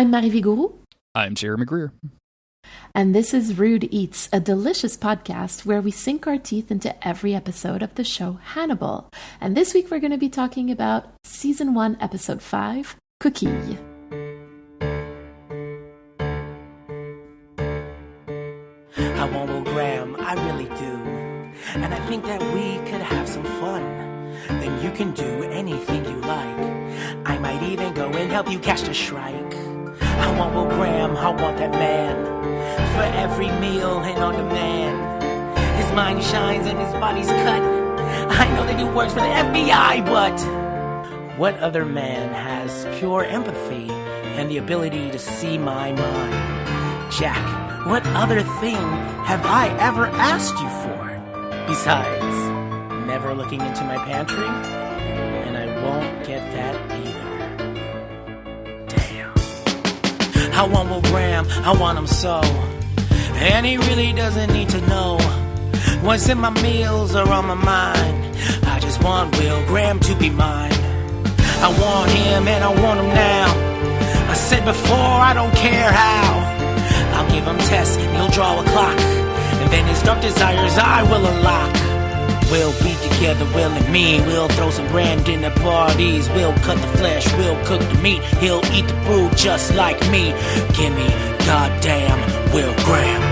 I'm Marie Vigourou. I'm Jeremy Greer. And this is Rude Eats, a delicious podcast where we sink our teeth into every episode of the show Hannibal. And this week we're going to be talking about Season 1, Episode 5, Coquille. I want Will Graham, I really do. And I think that we could have some fun. Then you can do anything you like. I might even go and help you catch the Shrike. I want Will Graham, I want that man. For every meal and on demand. His mind shines and his body's cut. I know that he works for the FBI, but what other man has pure empathy and the ability to see my mind? Jack, what other thing have I ever asked you for? Besides, never looking into my pantry? And I won't get that either. Damn. I want Will Graham, I want him so. And he really doesn't need to know what's in my meals or on my mind. I just want Will Graham to be mine. I want him and I want him now. I said before, I don't care how. I'll give him tests, he'll draw a clock. And then his dark desires I will unlock. We'll be together, Will and me. We'll throw some grand dinner parties. We'll cut the flesh, we'll cook the meat. He'll eat the brew just like me. Give me goddamn Will Graham.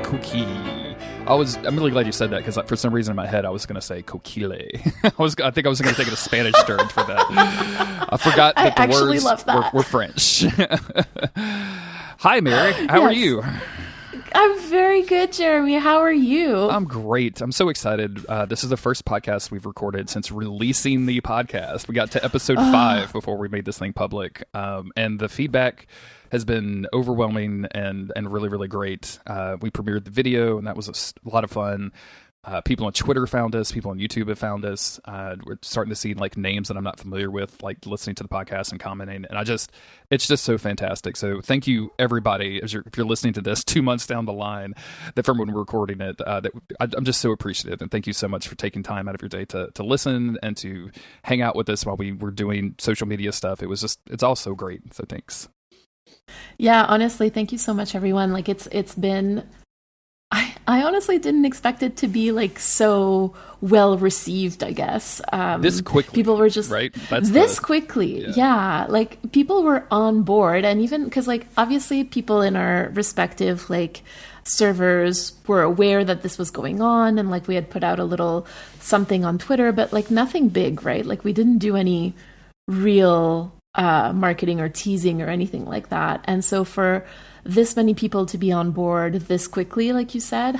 Coquille. I'm really glad you said that because for some reason in my head I was going to say coquille. I think I was going to take a Spanish turn for that. I forgot that the words were French. Hi, Mary. How are you? I'm very good, Jeremy. How are you? I'm great. I'm so excited. This is the first podcast we've recorded since releasing the podcast. We got to episode 5 before we made this thing public. And the feedback has been overwhelming and really, really great. We premiered the video, and that was a lot of fun. People on Twitter found us. People on YouTube have found us. We're starting to see like names that I'm not familiar with, like listening to the podcast and commenting. And it's just so fantastic. So thank you, everybody, if you're listening to this 2 months down the line, that from when we're recording it, I'm just so appreciative. And thank you so much for taking time out of your day to listen and to hang out with us while we were doing social media stuff. It's all so great. So thanks. Yeah, honestly, thank you so much, everyone. Like it's been. I honestly didn't expect it to be like so well received, I guess. This quickly. People were just right. Quickly. Yeah. Like people were on board, and even because like obviously people in our respective like servers were aware that this was going on, and like we had put out a little something on Twitter, but like nothing big, right? Like we didn't do any real marketing or teasing or anything like that. And so for this many people to be on board this quickly, like you said,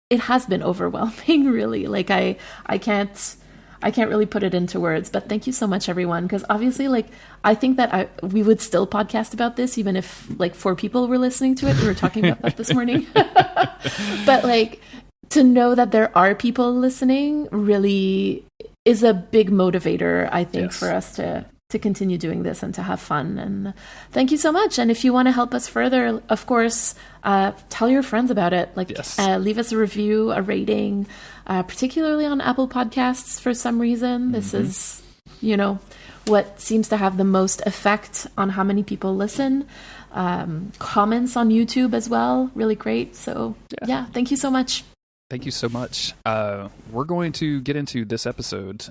it has been overwhelming, really. Like I can't really put it into words, but thank you so much, everyone. Because obviously, like, I think that we would still podcast about this, even if like 4 people were listening to it. We were talking about that this morning. But like, to know that there are people listening really is a big motivator, I think, for us to continue doing this and to have fun. And thank you so much. And if you want to help us further, of course, tell your friends about it. Like, leave us a review, a rating, particularly on Apple Podcasts. For some reason, this is, what seems to have the most effect on how many people listen. Comments on YouTube as well. Really great. So yeah, thank you so much. Thank you so much. We're going to get into this episode,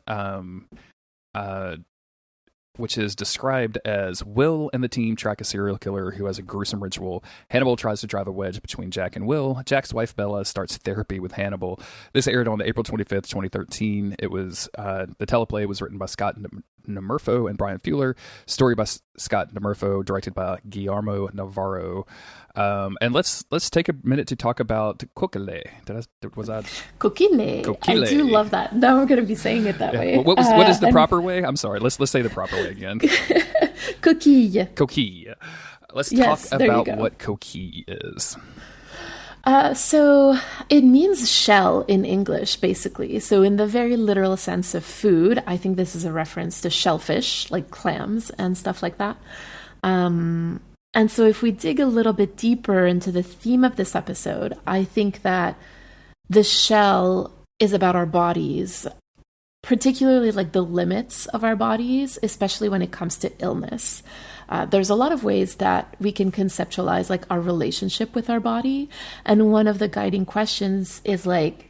which is described as Will and the team track a serial killer who has a gruesome ritual. Hannibal tries to drive a wedge between Jack and Will. Jack's wife, Bella, starts therapy with Hannibal. This aired on April 25th, 2013. It was, the teleplay was written by Scott Nemurfo and Brian Fuller. Story by Scott Nemurfo, directed by Guillermo Navarro. And let's take a minute to talk about Coquille. Coquille. I do love that. Now we're going to be saying it that way. What is the proper way? I'm sorry. Let's say the proper way again. Coquille. Coquille. Let's talk about what coquille is. So it means shell in English, basically. So in the very literal sense of food, I think this is a reference to shellfish, like clams and stuff like that. And so if we dig a little bit deeper into the theme of this episode, I think that the shell is about our bodies, particularly like the limits of our bodies, especially when it comes to illness. There's a lot of ways that we can conceptualize like our relationship with our body. And one of the guiding questions is like,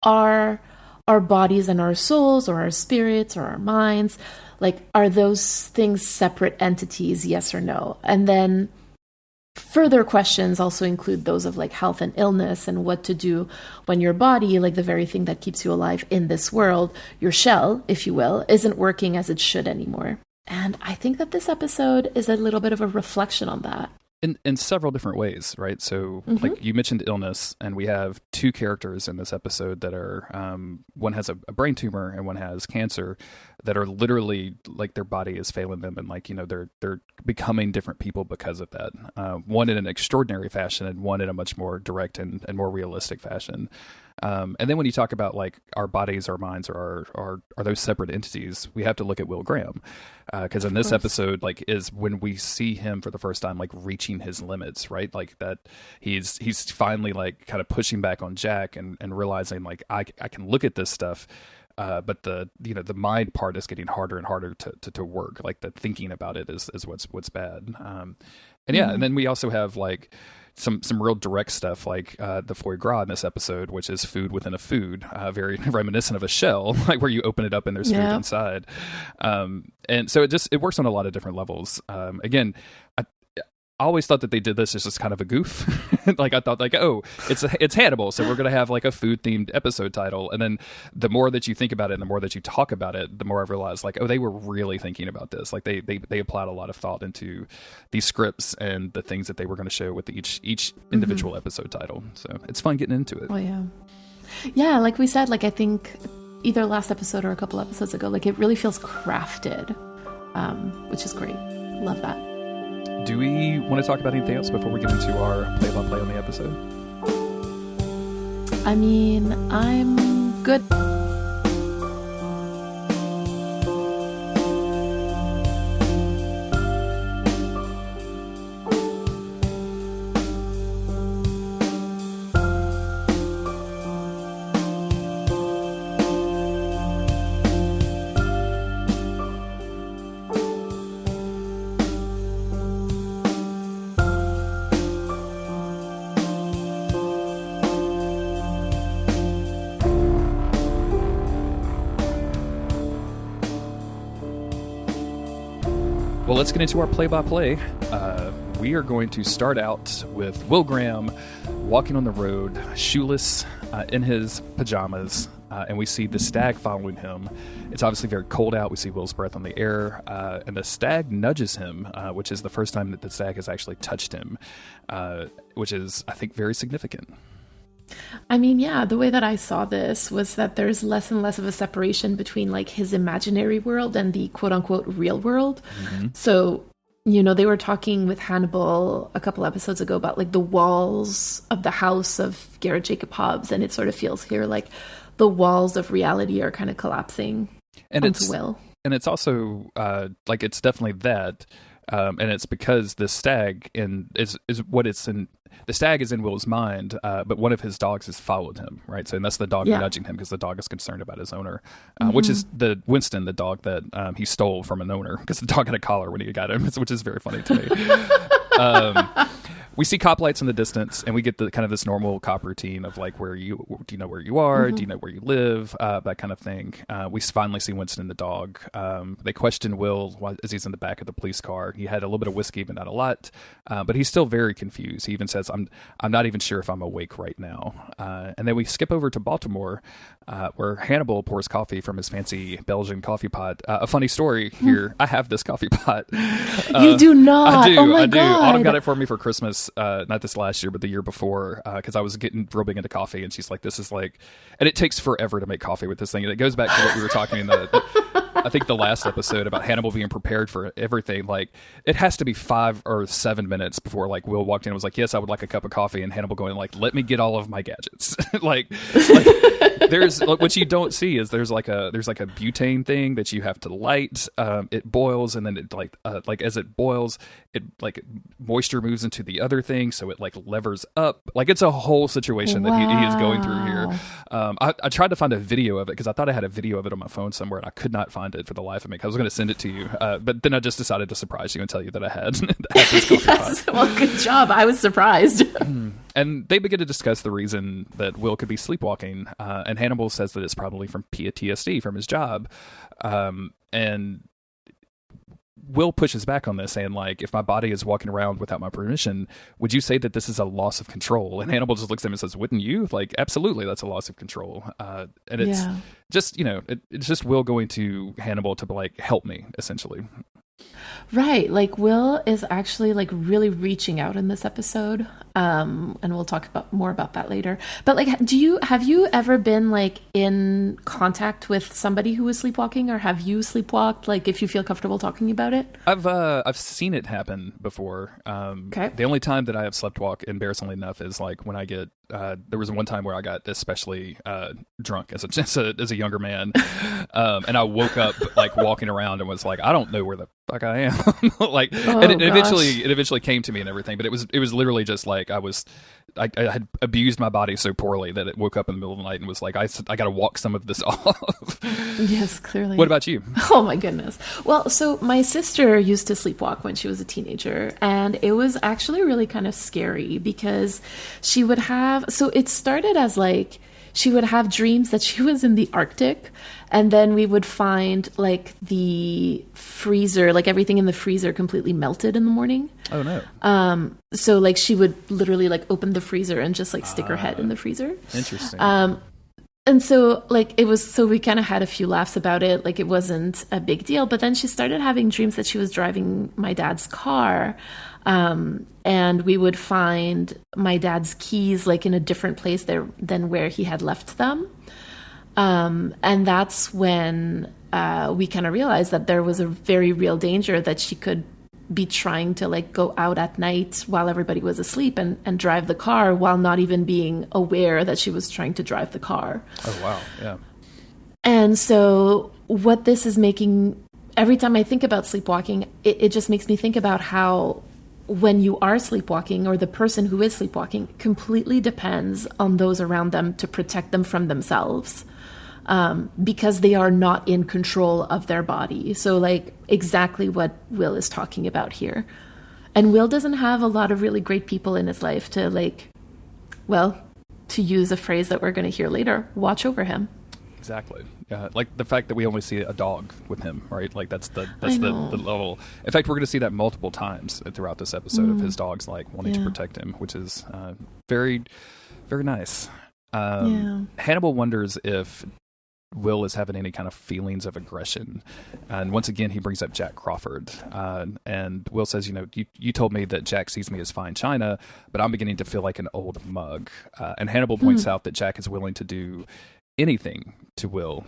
are our bodies and our souls or our spirits or our minds, like, are those things separate entities, yes or no? And then further questions also include those of like health and illness and what to do when your body, like the very thing that keeps you alive in this world, your shell, if you will, isn't working as it should anymore. And I think that this episode is a little bit of a reflection on that. In several different ways, right? So, like you mentioned illness, and we have two characters in this episode that are, one has a brain tumor and one has cancer, that are literally like their body is failing them, and like, you know, they're becoming different people because of that. One in an extraordinary fashion, and one in a much more direct and more realistic fashion. And then when you talk about like our bodies, our minds, or are those separate entities, we have to look at Will Graham, because in this episode, like, is when we see him for the first time, like reaching his limits, right? Like that he's finally like kind of pushing back on Jack and realizing like I can look at this stuff. But the mind part is getting harder and harder to work. Like the thinking about it is what's bad. And then we also have like some real direct stuff, like the foie gras in this episode, which is food within a food, very reminiscent of a shell, like where you open it up and there's food inside. And so it works on a lot of different levels. Again, I always thought that they did this as just kind of a goof. Like I thought like, oh, it's Hannibal, so we're going to have like a food themed episode title. And then the more that you think about it and the more that you talk about it, the more I've realized like, oh, they were really thinking about this. Like they applied a lot of thought into these scripts and the things that they were going to show with each individual episode title. So it's fun getting into it. Oh yeah. Yeah. Like we said, like, I think either last episode or a couple episodes ago, like it really feels crafted, which is great. Love that. Do we want to talk about anything else before we get into our play-by-play on the episode? I mean, I'm good. Well, let's get into our play-by-play. We are going to start out with Will Graham walking on the road, shoeless, in his pajamas, and we see the stag following him. It's obviously very cold out. We see Will's breath on the air, and the stag nudges him, which is the first time that the stag has actually touched him, which is, I think, very significant. I mean, yeah, the way that I saw this was that there's less and less of a separation between like his imaginary world and the quote unquote real world. So, you know, they were talking with Hannibal a couple episodes ago about like the walls of the house of Garrett Jacob Hobbs. And it sort of feels here like the walls of reality are kind of collapsing onto Will. And it's also like it's definitely that. And it's because the stag is what it's in. The stag is in Will's mind, but one of his dogs has followed him, right? So, and that's the dog nudging him because the dog is concerned about his owner, which is the Winston, the dog that he stole from an owner because the dog had a collar when he got him, which is very funny to me. We see cop lights in the distance, and we get the kind of this normal cop routine of like, do you know where you are? Do you know where you live? That kind of thing. We finally see Winston the dog. They question Will as he's in the back of the police car. He had a little bit of whiskey, but not a lot. But he's still very confused. He even says, I'm not even sure if I'm awake right now. And then we skip over to Baltimore, where Hannibal pours coffee from his fancy Belgian coffee pot. A funny story here. I have this coffee pot. You do not. I do. Oh my I do. God. Autumn got it for me for Christmas. Not this last year, but the year before, because I was getting real big into coffee, and she's like, "This is like," and it takes forever to make coffee with this thing, and it goes back to what we were talking in I think the last episode about Hannibal being prepared for everything. Like, it has to be 5 or 7 minutes before like Will walked in and was like, "Yes, I would like a cup of coffee," and Hannibal going like, "Let me get all of my gadgets," like there's what you don't see is there's like a butane thing that you have to light. It boils, and then it like as it boils, it like moisture moves into the other thing, so it like levers up. Like it's a whole situation that he is going through here. I tried to find a video of it because I thought I had a video of it on my phone somewhere, and I could not find it for the life of me. I was going to send it to you, but then I just decided to surprise you and tell you that I had, this coffee pot. Well, good job. I was surprised. And they begin to discuss the reason that Will could be sleepwalking, and Hannibal says that it's probably from PTSD from his job, and Will pushes back on this, saying like, if my body is walking around without my permission, would you say that this is a loss of control? And Hannibal just looks at him and says, wouldn't you? Like, absolutely, that's a loss of control. And it's just, it's just Will going to Hannibal to like, help me, essentially. Right. Like Will is actually like really reaching out in this episode. And we'll talk more about that later. But like, have you ever been like in contact with somebody who was sleepwalking, or have you sleepwalked? Like if you feel comfortable talking about it? I've seen it happen before. Okay. The only time that I have sleptwalk, embarrassingly enough, is like when I get, there was one time where I got especially drunk as a younger man, and I woke up like walking around and was like, I don't know where the fuck I am. Like, and it eventually came to me and everything, but it was literally just like I had abused my body so poorly that it woke up in the middle of the night and was like, I got to walk some of this off. Yes, clearly. What about you? Oh my goodness. Well, so my sister used to sleepwalk when she was a teenager, and it was actually really kind of scary because she would have, so it started as like, she would have dreams that she was in the Arctic, and then we would find like the freezer, like everything in the freezer completely melted in the morning. Oh no. So like she would literally like open the freezer and just like stick her head in the freezer. Interesting. And so like we kind of had a few laughs about it. Like it wasn't a big deal, but then she started having dreams that she was driving my dad's car. And we would find my dad's keys like in a different place there than where he had left them. And that's when we kind of realized that there was a very real danger that she could be trying to like go out at night while everybody was asleep and drive the car while not even being aware that she was trying to drive the car. Oh, wow. Yeah. And so what this is making, every time I think about sleepwalking, it just makes me think about how when you are sleepwalking, or the person who is sleepwalking completely depends on those around them to protect them from themselves, because they are not in control of their body. So like exactly what Will is talking about here. And Will doesn't have a lot of really great people in his life to like, well, to use a phrase that we're going to hear later, watch over him. Exactly. Like the fact that we only see a dog with him, right? Like that's the level. In fact, we're going to see that multiple times throughout this episode of his dogs like wanting to protect him, which is very, very nice. Hannibal wonders if Will is having any kind of feelings of aggression, and once again he brings up Jack Crawford, and Will says, you told me that Jack sees me as fine china, but I'm beginning to feel like an old mug. And Hannibal points out that Jack is willing to do anything to Will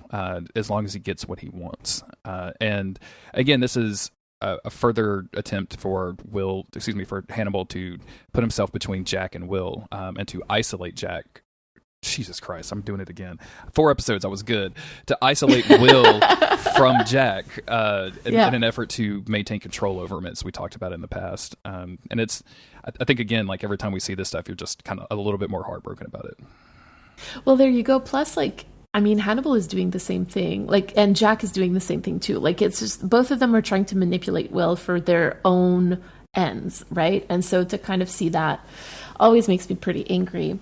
as long as he gets what he wants. And again, this is a further attempt for Hannibal to put himself between Jack and Will, and to isolate Jack. Jesus Christ, I'm doing it again. 4 episodes, I was good. To isolate Will from Jack in an effort to maintain control over him, as we talked about in the past. And it's, I think, again, like every time we see this stuff, you're just kind of a little bit more heartbroken about it. Well, there you go. Plus, like, I mean, Hannibal is doing the same thing, like, and Jack is doing the same thing too. Like, it's just both of them are trying to manipulate Will for their own ends, right? And so to kind of see that always makes me pretty angry.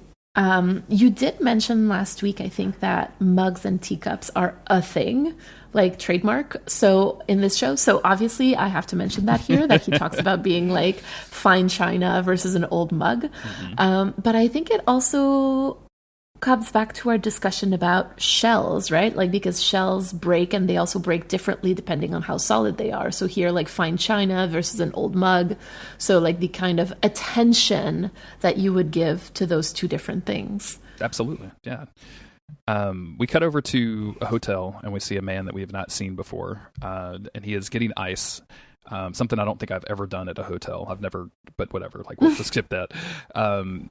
You did mention last week, I think, that mugs and teacups are a thing, like trademark. So in this show, so obviously I have to mention that here, that he talks about being like fine china versus an old mug. But I think it also comes back to our discussion about shells, right? Like, because shells break, and they also break differently depending on how solid they are. So here, like fine china versus an old mug. So like the kind of attention that you would give to those two different things. Absolutely. Yeah. We cut over to a hotel and we see a man that we have not seen before. And he is getting ice Something I don't think I've ever done at a hotel. I've never, but whatever. Like, we'll just skip that.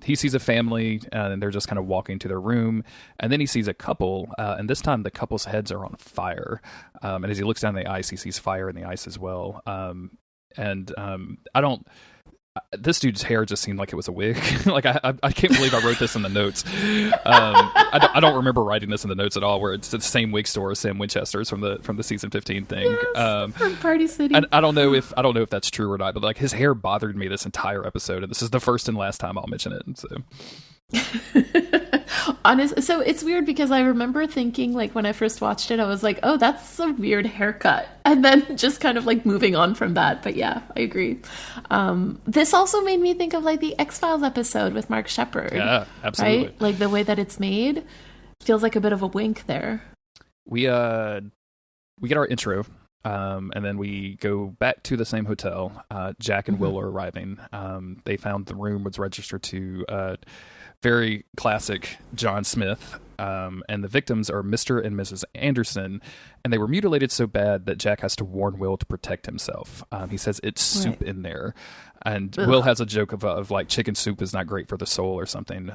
He sees a family, and they're just kind of walking to their room, and then he sees a couple, and this time the couple's heads are on fire. And as he looks down the ice, he sees fire in the ice as well. This dude's hair just seemed like it was a wig. Like, I can't believe I wrote this in the notes. I don't remember writing this in the notes at all, where it's the same wig store as Sam Winchester's from the season 15 thing. Yes, from Party City. I don't know if that's true or not, but like, his hair bothered me this entire episode, and this is the first and last time I'll mention it. So. So it's weird because I remember thinking, like, when I first watched it, I was like, oh, that's a weird haircut, and then just kind of like moving on from that. But yeah, I agree. This also made me think of like the X-Files episode with Mark Sheppard. Yeah, absolutely. Right? Like, the way that it's made feels like a bit of a wink there. We get our intro, and then we go back to the same hotel. Jack and Will are arriving. They found the room was registered to very classic John Smith, and the victims are Mr. and Mrs. Anderson, and they were mutilated so bad that Jack has to warn Will to protect himself. He says it's soup in there, and Will has a joke of like, chicken soup is not great for the soul or something,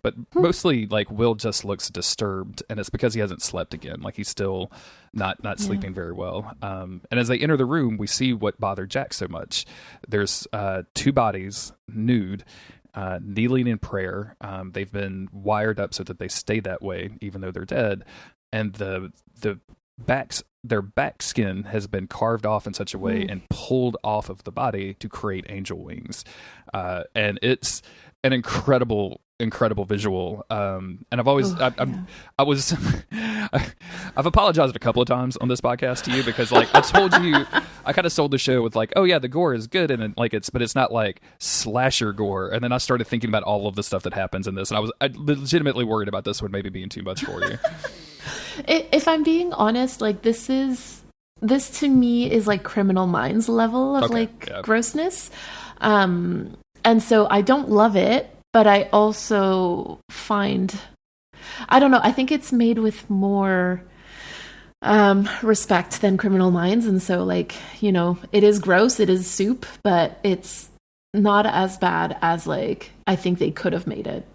but mostly like, Will just looks disturbed, and it's because he hasn't slept again. Like, he's still not sleeping very well. And as they enter the room, we see what bothered Jack so much. There's two bodies, nude, kneeling in prayer. They've been wired up so that they stay that way even though they're dead, and their back skin has been carved off in such a way and pulled off of the body to create angel wings, and it's an incredible visual. And I've always I've apologized a couple of times on this podcast to you, because like, I told you, I kind of sold the show with like, oh yeah, the gore is good, and like, but it's not like slasher gore. And then I started thinking about all of the stuff that happens in this, and I legitimately worried about this one maybe being too much for you. If I'm being honest, like, this to me is like Criminal Minds level of grossness. And so I don't love it, but I also find, I don't know, I think it's made with more respect than Criminal Minds. And so, like, you know, it is gross, it is soup, but it's not as bad as, like, I think they could have made it.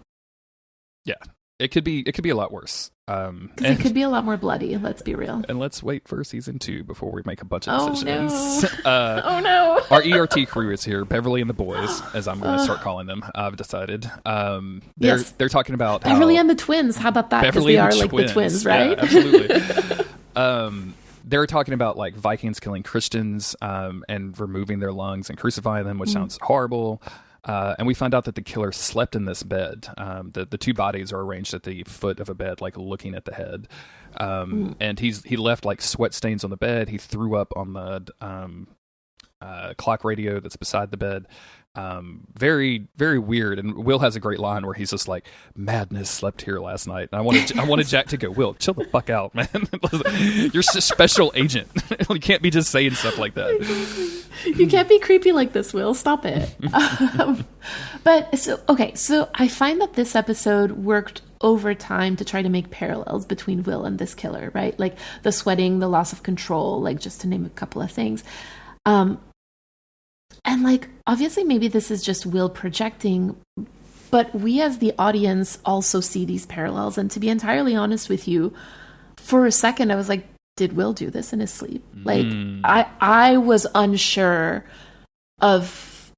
Yeah. It could be a lot worse. Because it could be a lot more bloody, let's be real. And let's wait for season 2 before we make a bunch of decisions. No. Oh no. Our ERT crew is here, Beverly and the boys, as I'm going to start calling them. I've decided. They're talking about Beverly and the twins. How about that? Because they are like the twins, right? Yeah, absolutely. They're talking about like Vikings killing Christians, and removing their lungs and crucifying them, which sounds horrible. And we find out that the killer slept in this bed. The two bodies are arranged at the foot of a bed, like looking at the head. And he left like sweat stains on the bed. He threw up on the clock radio that's beside the bed. Very, very weird. And Will has a great line where he's just like, "Madness slept here last night." And I wanted Jack to go, "Will, chill the fuck out, man. You're a special agent. You can't be just saying stuff like that. You can't be creepy like this, Will. Stop it." So I find that this episode worked overtime to try to make parallels between Will and this killer, right? Like the sweating, the loss of control, like, just to name a couple of things. And like, obviously maybe this is just Will projecting, but we as the audience also see these parallels. And to be entirely honest with you, for a second I was like, did Will do this in his sleep? Like, I was unsure of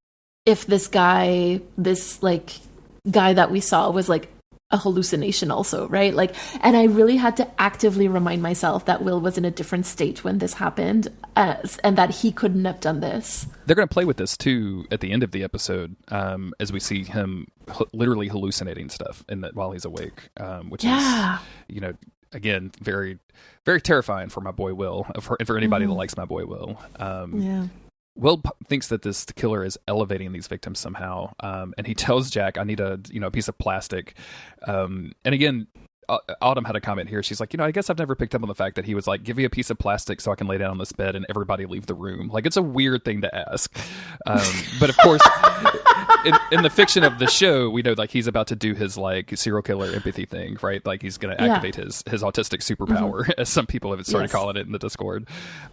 if this guy that we saw was like a hallucination also, right? Like, and I really had to actively remind myself that Will was in a different state when this happened, and that he couldn't have done this. They're going to play with this too at the end of the episode, as we see him literally hallucinating stuff while he's awake, which is, you know, again, very, very terrifying for my boy Will, for anybody that likes my boy Will. Will thinks that this killer is elevating these victims somehow, and he tells Jack, "I need a piece of plastic." And again, Autumn had a comment here. She's like, I guess I've never picked up on the fact that he was like, "Give me a piece of plastic so I can lay down on this bed and everybody leave the room." Like, it's a weird thing to ask, but of course, in the fiction of the show, we know like he's about to do his like serial killer empathy thing, right? Like he's going to activate his autistic superpower, as some people have started calling it in the Discord.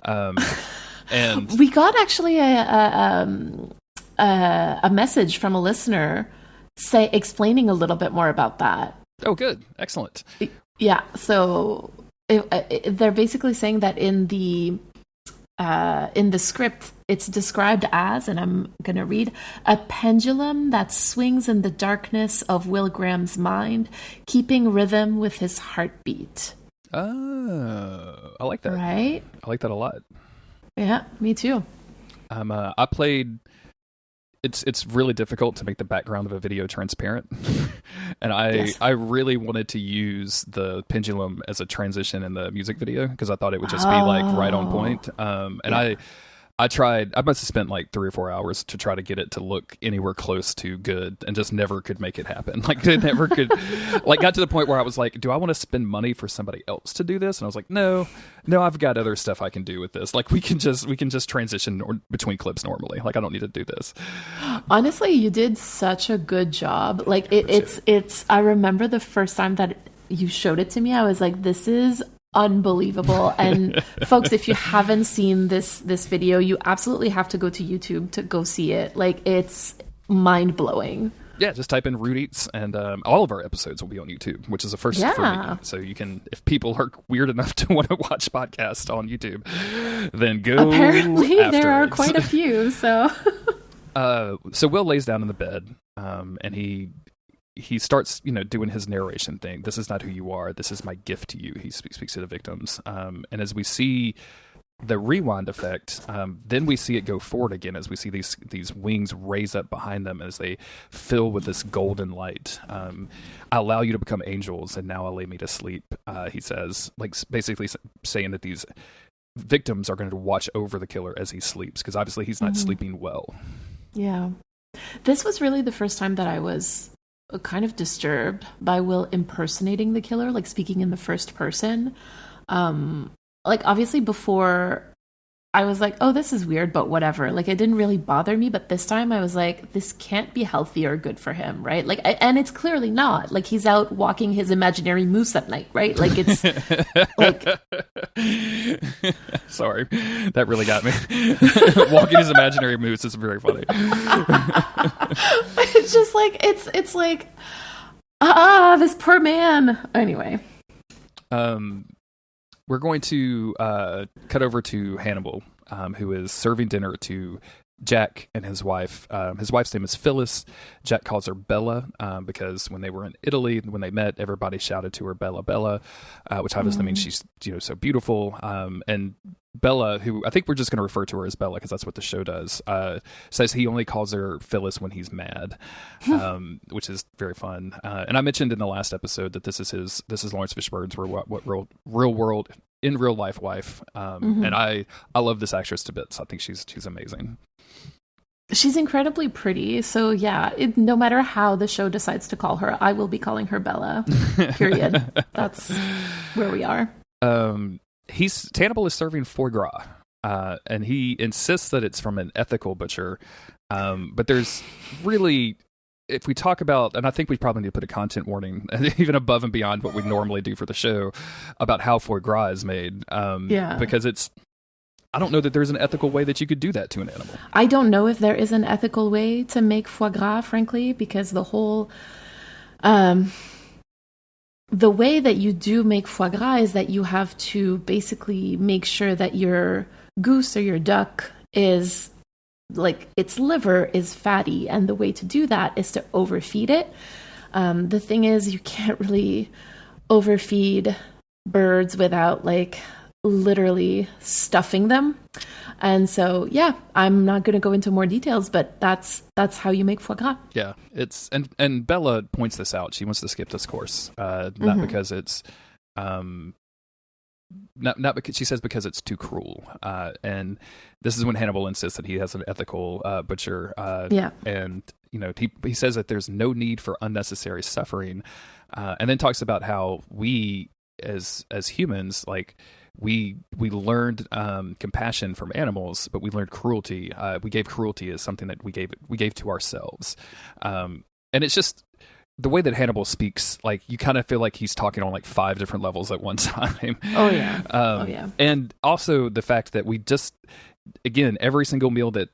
And we got actually a message from a listener explaining a little bit more about that. Oh, good, excellent. Yeah, so they're basically saying that in the script, it's described as, and I'm going to read, a pendulum that swings in the darkness of Will Graham's mind, keeping rhythm with his heartbeat. Oh, I like that. Right? I like that a lot. Yeah, me too. I played... It's really difficult to make the background of a video transparent. And I really wanted to use the pendulum as a transition in the music video because I thought it would just be like right on point. I tried, I must have spent like 3 or 4 hours to try to get it to look anywhere close to good and just never could make it happen. Like it never could, like got to the point where I was like, do I want to spend money for somebody else to do this? And I was like, no, I've got other stuff I can do with this. Like we can just transition between clips normally. Like I don't need to do this. Honestly, you did such a good job. Like it's, I remember the first time that you showed it to me, I was like, this is unbelievable. And folks, if you haven't seen this video, you absolutely have to go to YouTube to go see it. Like it's mind-blowing. Yeah, just type in Root Eats, and all of our episodes will be on YouTube, which is a first for me. So you can, if people are weird enough to want to watch podcasts on YouTube, then go. Apparently there are quite a few. So so Will lays down in the bed, and he starts, doing his narration thing. This is not who you are. This is my gift to you. He speaks to the victims. And as we see the rewind effect, then we see it go forward again as we see these wings raise up behind them as they fill with this golden light. I allow you to become angels, and now I lay me to sleep, he says, like basically saying that these victims are going to watch over the killer as he sleeps, because obviously he's not sleeping well. Yeah. This was really the first time that I was kind of disturbed by Will impersonating the killer, like speaking in the first person. Like obviously before I was like, oh, this is weird, but whatever. Like it didn't really bother me, but this time I was like, this can't be healthy or good for him, right? Like, and it's clearly not. Like he's out walking his imaginary moose at night, right? Like it's like. Sorry, that really got me. Walking his imaginary moose is very funny. It's just like it's like, this poor man. Anyway. We're going to cut over to Hannibal, who is serving dinner to Jack and his wife. His wife's name is Phyllis. Jack calls her Bella because when they were in Italy, when they met, everybody shouted to her Bella, Bella, which obviously means she's so beautiful. And Bella, who I think we're just going to refer to her as Bella because that's what the show does, says he only calls her Phyllis when he's mad, which is very fun. And I mentioned in the last episode that this is Lawrence Fishburne's real world in real life wife, and I love this actress to bits. I think she's amazing. She's incredibly pretty. So yeah, no matter how the show decides to call her, I will be calling her Bella. Period. That's where we are. Hannibal is serving foie gras, and he insists that it's from an ethical butcher. But there's really, if we talk about, and I think we probably need to put a content warning, even above and beyond what we normally do for the show, about how foie gras is made. Because I don't know that there's an ethical way that you could do that to an animal. I don't know if there is an ethical way to make foie gras, frankly, because the whole, the way that you do make foie gras is that you have to basically make sure that your goose or your duck is, like, its liver is fatty. And the way to do that is to overfeed it. The thing is, you can't really overfeed birds without, like, literally stuffing them. And so I'm not going to go into more details, but that's how you make foie gras. Yeah, it's and Bella points this out. She wants to skip this course, not because it's not because she says because it's too cruel. And this is when Hannibal insists that he has an ethical butcher. And he says that there's no need for unnecessary suffering, and then talks about how we as humans, like we learned compassion from animals, but we learned cruelty. We gave cruelty as something that we gave to ourselves, and it's just the way that Hannibal speaks. Like you kind of feel like he's talking on like 5 different levels at one time. Oh yeah, and also the fact that we just, again, every single meal that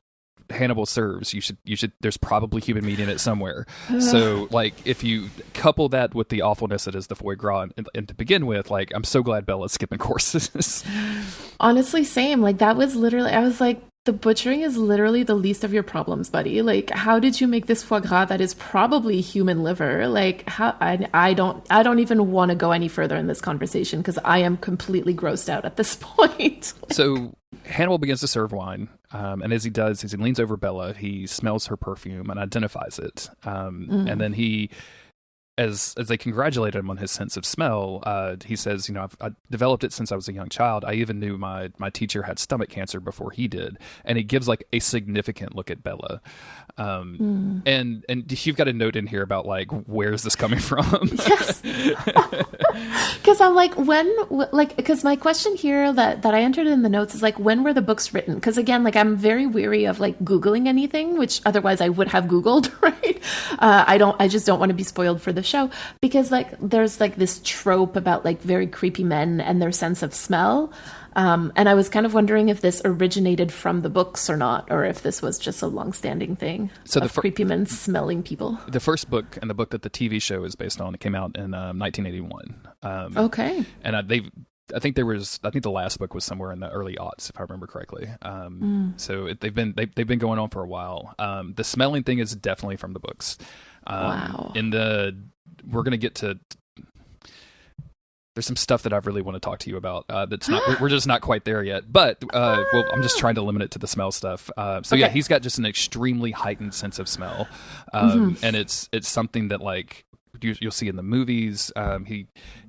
Hannibal serves, you should there's probably human meat in it somewhere. So like if you couple that with the awfulness that is the foie gras, and to begin with, like I'm so glad Bella's skipping courses. Honestly, same. Like that was literally, I was like, the butchering is literally the least of your problems, buddy. Like, how did you make this foie gras that is probably human liver? Like, how? I don't even want to go any further in this conversation because I am completely grossed out at this point. So Hannibal begins to serve wine, and as he does, as he leans over Bella, he smells her perfume and identifies it, and then he. As they congratulate him on his sense of smell, he says, you know, I developed it since I was a young child. I even knew my teacher had stomach cancer before he did. And he gives like a significant look at Bella. And you've got a note in here about like, where is this coming from? Yes. Because I'm like, because my question here that I entered in the notes is like, when were the books written? Because again, like I'm very weary of like Googling anything, which otherwise I would have Googled, right? I just don't want to be spoiled for the show, because like there's like this trope about like very creepy men and their sense of smell, and I was kind of wondering if this originated from the books or not, or if this was just a long-standing thing of creepy men smelling people. The first book, and the book that the TV show is based on, it came out in 1981. Okay. And I think the last book was somewhere in the early aughts, if I remember correctly. So they've been going on for a while. The smelling thing is definitely from the books. Wow. We're going to get to, there's some stuff that I really want to talk to you about. That's not, we're just not quite there yet, but, well, I'm just trying to limit it to the smell stuff. Okay. Yeah, he's got just an extremely heightened sense of smell. And it's something that like, you'll see in the movies.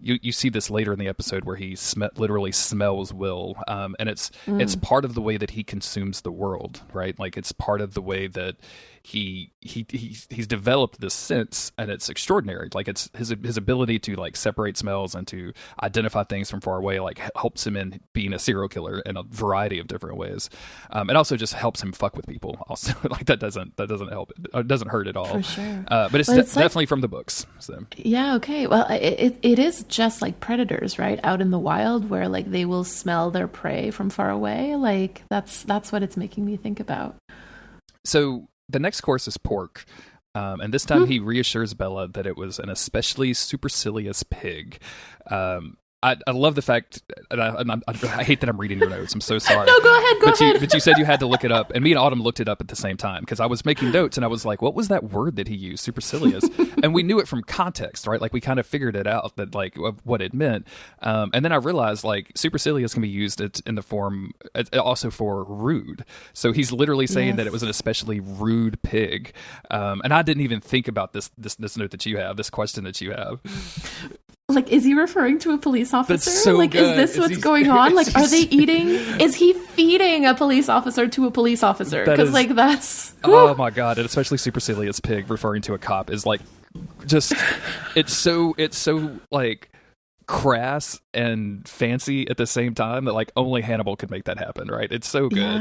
You see this later in the episode where he literally smells Will, and it's part of the way that he consumes the world, right? Like it's part of the way that he's developed this sense, and it's extraordinary. Like it's his ability to like separate smells and to identify things from far away, like helps him in being a serial killer in a variety of different ways. It also just helps him fuck with people. Also, like that doesn't help. It doesn't hurt at all. For sure. But it's definitely from the books. So. Yeah. Okay. Well, it is just like predators, right? Out in the wild, where like they will smell their prey from far away. Like that's what it's making me think about. So the next course is pork. And this time he reassures Bella that it was an especially supercilious pig. I love the fact, and I hate that I'm reading your notes. I'm so sorry. No, go ahead. But you said you had to look it up, and me and Autumn looked it up at the same time because I was making notes, and I was like, "What was that word that he used? Supercilious?" And we knew it from context, right? Like we kind of figured it out that like what it meant. And then I realized like supercilious can be used in the form also for rude. So he's literally saying that it was an especially rude pig. And I didn't even think about this note that you have, this question that you have. Like, is he referring to a police officer? That's so like, good. Is this what's going on? Like, are they eating? Is he feeding a police officer to a police officer? Because, like, that's... Oh, my God. And especially supercilious pig referring to a cop is, like, just... It's so like, crass and fancy at the same time that, like, only Hannibal could make that happen, right? It's so good.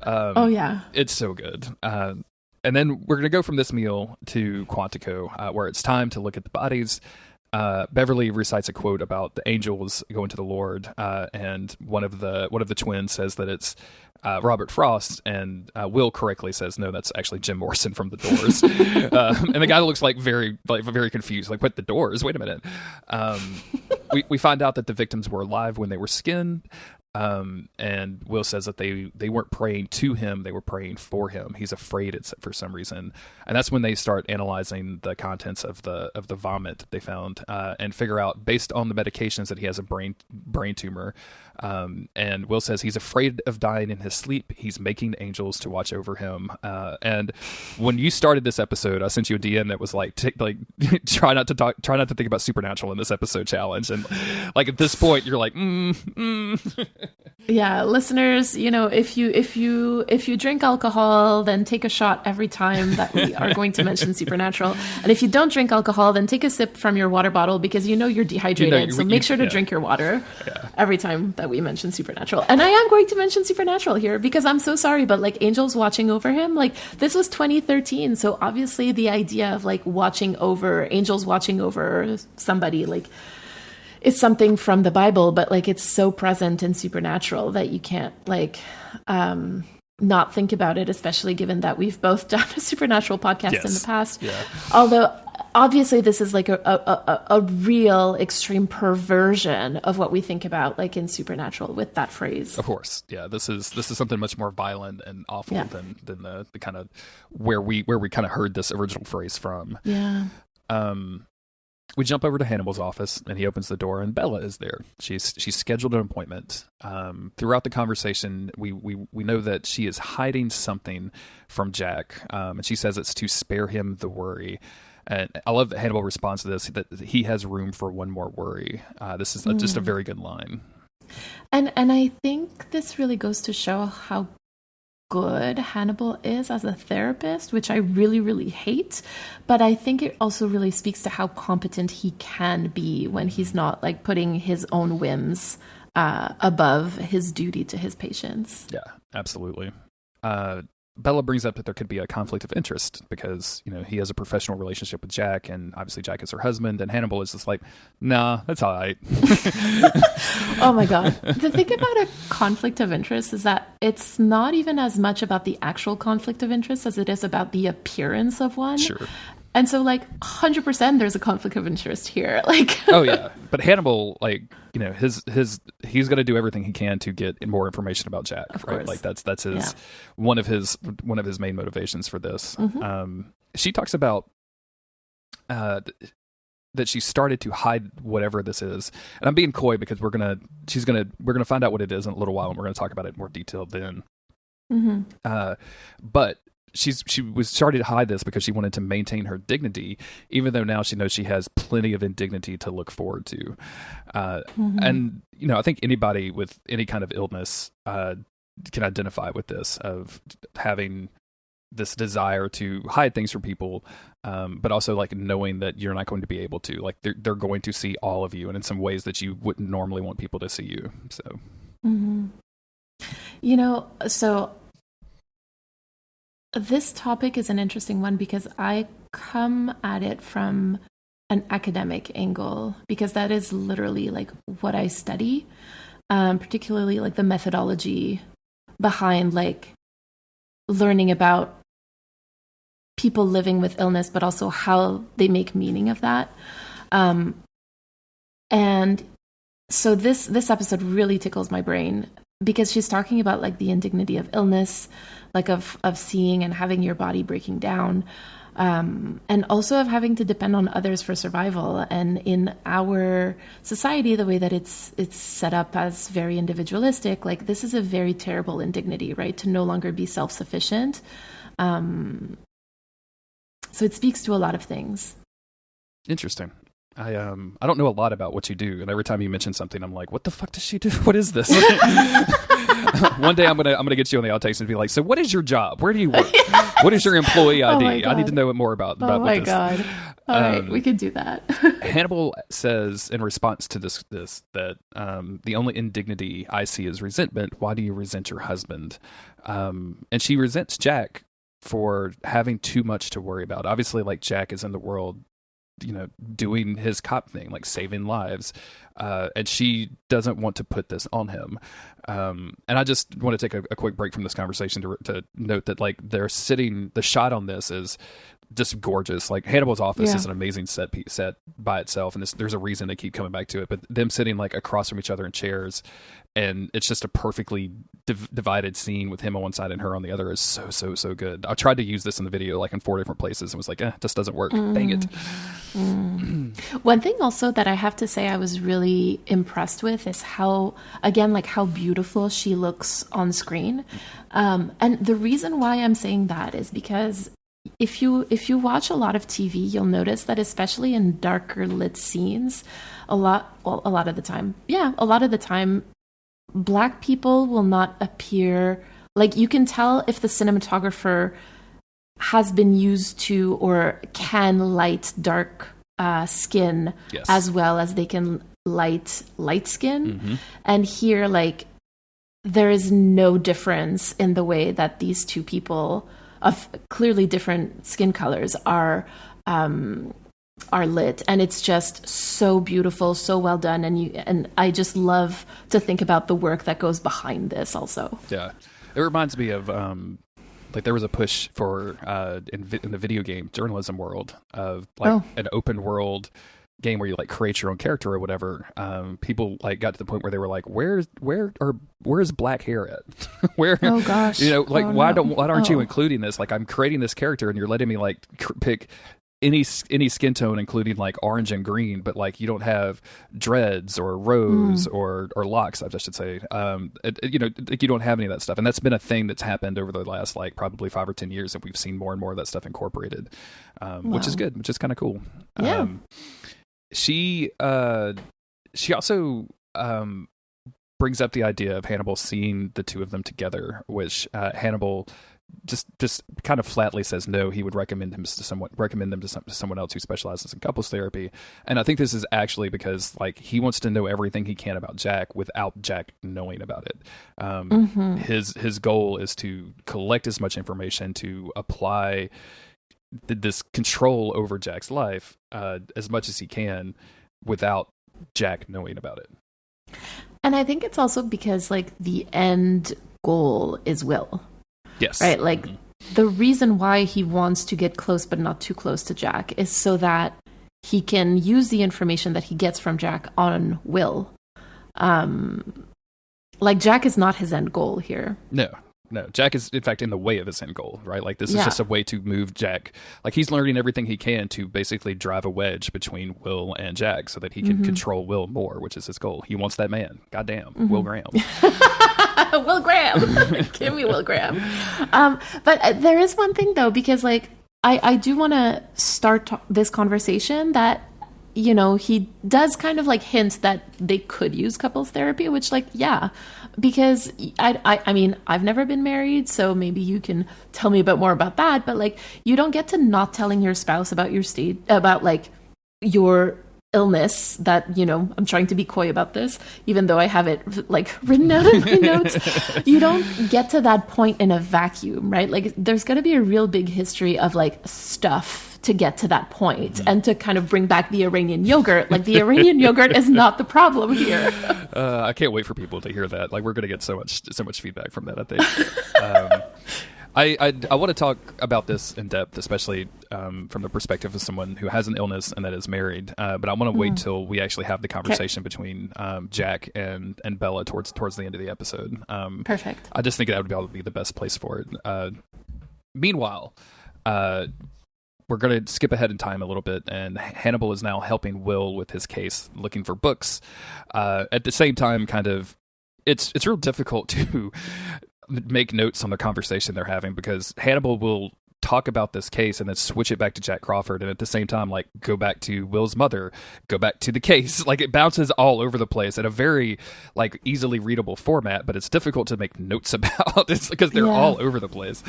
Yeah. It's so good. And then we're going to go from this meal to Quantico, where it's time to look at the bodies. Beverly recites a quote about the angels going to the Lord, and one of the twins says that it's Robert Frost, and Will correctly says no, that's actually Jim Morrison from The Doors. And the guy looks very confused, like, what, The Doors? Wait a minute. We find out that the victims were alive when they were skinned. And Will says that they weren't praying to him, they were praying for him. He's afraid it's for some reason. And that's when they start analyzing the contents of the vomit that they found, and figure out, based on the medications, that he has a brain tumor. And Will says he's afraid of dying in his sleep. He's making angels to watch over him. And when you started this episode, I sent you a DM that was like, try not to think about supernatural in this episode challenge. And like at this point, you're like, Yeah, listeners, if you drink alcohol, then take a shot every time that we are going to mention Supernatural. And if you don't drink alcohol, then take a sip from your water bottle because you're dehydrated. So make sure to drink your water every time that we mention Supernatural. And I am going to mention Supernatural here because I'm so sorry, but like angels watching over him, like this was 2013. So obviously the idea of like angels watching over somebody, like, it's something from the Bible, but like it's so present in Supernatural that you can't like not think about it, especially given that we've both done a Supernatural podcast in the past. Yeah. Although obviously this is like a real extreme perversion of what we think about like in Supernatural with that phrase. Of course. Yeah. This is something much more violent and awful than the kind of where we kind of heard this original phrase from. Yeah. We jump over to Hannibal's office, and he opens the door, and Bella is there. She's scheduled an appointment. Throughout the conversation, we know that she is hiding something from Jack, and she says it's to spare him the worry. And I love that Hannibal responds to this, that he has room for one more worry. This is just a very good line. And I think this really goes to show how good Hannibal is as a therapist, which I really, really hate. But I think it also really speaks to how competent he can be when he's not like putting his own whims above his duty to his patients. Yeah, absolutely. Bella brings up that there could be a conflict of interest because, he has a professional relationship with Jack, and obviously Jack is her husband, and Hannibal is just like, nah, that's all right. Oh my God. The thing about a conflict of interest is that it's not even as much about the actual conflict of interest as it is about the appearance of one. Sure. And so, like, 100% there's a conflict of interest here. Like, oh yeah, but Hannibal, like, he's going to do everything he can to get more information about Jack. Of right? course. Like that's his one of his main motivations for this. Mm-hmm. She talks about that she started to hide whatever this is, and I'm being coy because we're gonna find out what it is in a little while, and we're gonna talk about it in more detail then. Mm-hmm. But she was starting to hide this because she wanted to maintain her dignity, even though now she knows she has plenty of indignity to look forward to. And I think anybody with any kind of illness can identify with this, of having this desire to hide things from people, but also like knowing that you're not going to be able to, like they're going to see all of you, and in some ways that you wouldn't normally want people to see you. So, so this topic is an interesting one because I come at it from an academic angle, because that is literally like what I study, particularly like the methodology behind like learning about people living with illness, but also how they make meaning of that. And so this episode really tickles my brain because she's talking about like the indignity of illness, like of seeing and having your body breaking down, and also of having to depend on others for survival. And in our society, the way that it's set up as very individualistic, like this is a very terrible indignity, right? To no longer be self-sufficient. So it speaks to a lot of things. Interesting. I don't know a lot about what you do, and every time you mention something, I'm like, what the fuck does she do? What is this? One day I'm gonna get you on the outtakes and be like, so what is your job? Where do you work? What is your employee ID? I need to know more about oh my this. God. All right, we could do that. Hannibal says in response to this that the only indignity I see is resentment. Why do you resent your husband? And she resents Jack for having too much to worry about. Obviously, like Jack is in the world, doing his cop thing, like saving lives, and she doesn't want to put this on him. And I just want to take a quick break from this conversation to note that like the shot on this is just gorgeous. Like Hannibal's office is an amazing set by itself, and there's a reason they keep coming back to it. But them sitting like across from each other in chairs, and it's just a perfectly divided scene with him on one side and her on the other is so good. I tried to use this in the video like in 4 different places and was like, this doesn't work. Dang it. One thing also that I have to say I was really impressed with is how beautiful she looks on screen. And the reason why I'm saying that is because if you watch a lot of TV, you'll notice that especially in darker lit scenes, a lot of the time, Black people will not appear, like you can tell if the cinematographer has been used to or can light dark skin as well as they can light skin. And here, like, there is no difference in the way that these two people of clearly different skin colors are lit, and it's just so beautiful, so well done, and I just love to think about the work that goes behind this also. Yeah, it reminds me of like there was a push for in the video game journalism world of like an open world game where you like create your own character or whatever. People like got to the point where they were like, where's black hair at? Where, oh gosh, you know, like why aren't you including this? Like I'm creating this character and you're letting me like pick any skin tone, including like orange and green, but like you don't have dreads or rose or locks, I should say. You know, like you don't have any of that stuff, and that's been a thing that's happened over the last like probably 5 or 10 years, and we've seen more and more of that stuff incorporated, which is good, which is kind of cool. Yeah. She also brings up the idea of Hannibal seeing the two of them together, which Hannibal just kind of flatly says no. He would recommend them to someone else who specializes in couples therapy. And I think this is actually because like he wants to know everything he can about Jack without Jack knowing about it. His goal is to collect as much information to apply this control over Jack's life as much as he can without Jack knowing about it. And I think it's also because like the end goal is Will. Yes. Right? Like the reason why he wants to get close but not too close to Jack is so that he can use the information that he gets from Jack on Will. Like Jack is not his end goal here. No, Jack is, in fact, in the way of his end goal, right? Like, this is just a way to move Jack. Like, he's learning everything he can to basically drive a wedge between Will and Jack so that he can control Will more, which is his goal. He wants that man. Goddamn. Will Graham. Will Graham. Give me Will Graham. But there is one thing, though, because, like, I do want to start this conversation that, you know, he does kind of, like, hint that they could use couples therapy, which, like, yeah. Because I mean, I've never been married, so maybe you can tell me a bit more about that. But like, you don't get to not telling your spouse about your state, about like your illness. That, you know, I'm trying to be coy about this, even though I have it like written out in my notes. You don't get to that point in a vacuum, right? Like, there's going to be a real big history of like stuff to get to that point, and to kind of bring back the Iranian yogurt. Like, the Iranian yogurt is not the problem here. I can't wait for people to hear that. Like, we're going to get so much feedback from that, I think. I want to talk about this in depth, especially from the perspective of someone who has an illness and that is married. But I want to wait till we actually have the conversation between Jack and Bella towards the end of the episode. Perfect. I just think that would be able to be the best place for it. Meanwhile, we're going to skip ahead in time a little bit, and Hannibal is now helping Will with his case, looking for books. At the same time, kind of, it's real difficult to make notes on the conversation they're having, because Hannibal will talk about this case and then switch it back to Jack Crawford, and at the same time, like, go back to Will's mother, go back to the case. Like, it bounces all over the place in a very like easily readable format, but it's difficult to make notes about. It's because they're all over the place.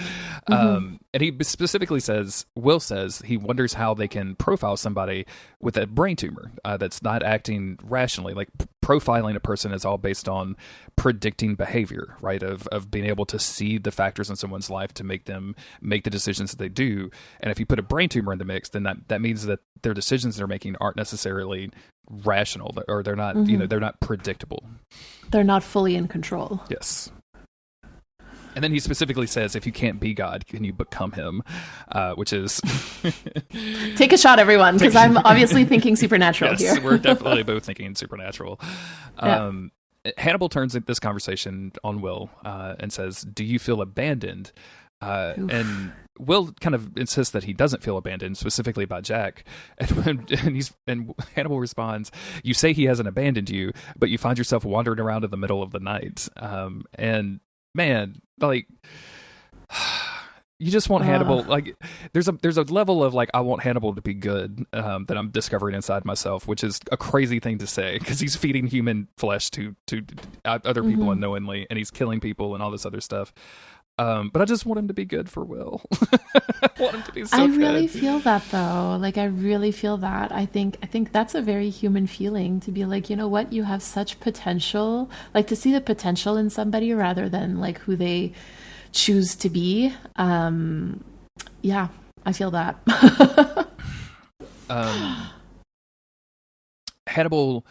And he specifically says, Will says he wonders how they can profile somebody with a brain tumor that's not acting rationally. Like, profiling a person is all based on predicting behavior, right? Of being able to see the factors in someone's life to make them make the decisions that they do. And if you put a brain tumor in the mix, then that means that their decisions they're making aren't necessarily rational, or they're not, you know, they're not predictable. They're not fully in control. Yes. And then he specifically says, if you can't be God, can you become him? Which is... Take a shot, everyone, because I'm obviously thinking supernatural yes, here. We're definitely both thinking supernatural. Hannibal turns this conversation on Will and says, do you feel abandoned? And Will kind of insists that he doesn't feel abandoned, specifically by Jack. And Hannibal responds, you say he hasn't abandoned you, but you find yourself wandering around in the middle of the night. And man, like, You just want Hannibal, like, there's a level of, like, I want Hannibal to be good that I'm discovering inside myself, which is a crazy thing to say, because he's feeding human flesh to other people unknowingly, and he's killing people and all this other stuff. But I just want him to be good for Will. I want him to be so good. I really feel that, though. Like, I really feel that. I think that's a very human feeling, to be like, you know what, you have such potential, like, to see the potential in somebody rather than, like, who they choose to be. Yeah, I feel that. Hannibal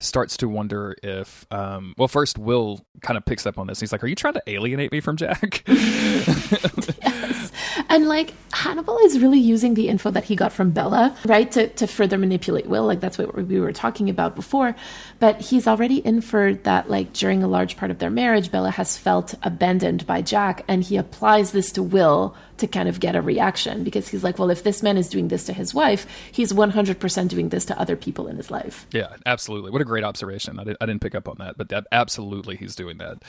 starts to wonder if well, first Will kind of picks up on this. He's like, are you trying to alienate me from Jack? Yes. And like, Hannibal is really using the info that he got from Bella, right, to further manipulate Will. Like, that's what we were talking about before. But he's already inferred that, like, during a large part of their marriage, Bella has felt abandoned by Jack, and he applies this to Will to kind of get a reaction, because he's like, well, if this man is doing this to his wife, he's 100% doing this to other people in his life. Yeah, absolutely. What a great observation. I didn't pick up on that, but absolutely he's doing that.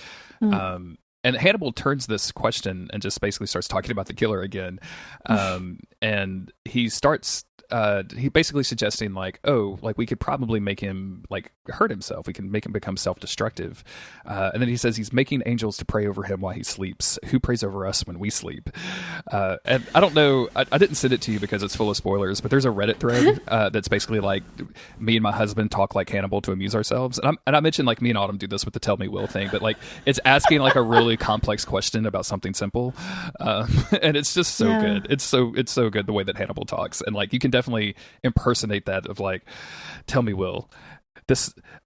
And Hannibal turns this question and just basically starts talking about the killer again. And he starts he basically suggesting, like, oh, like, we could probably make him, like, hurt himself. We can make him become self-destructive. And then he says he's making angels to pray over him while he sleeps. Who prays over us when we sleep? And I don't know, I didn't send it to you because it's full of spoilers, but there's a Reddit thread that's basically like, me and my husband talk like Hannibal to amuse ourselves. And I mentioned, like, me and Autumn do this with the Tell Me Will thing, but, like, it's asking, like, a really complex question about something simple. And it's just so good. It's so good the way that Hannibal talks. And, like, you can definitely impersonate that of, like, tell me, Will,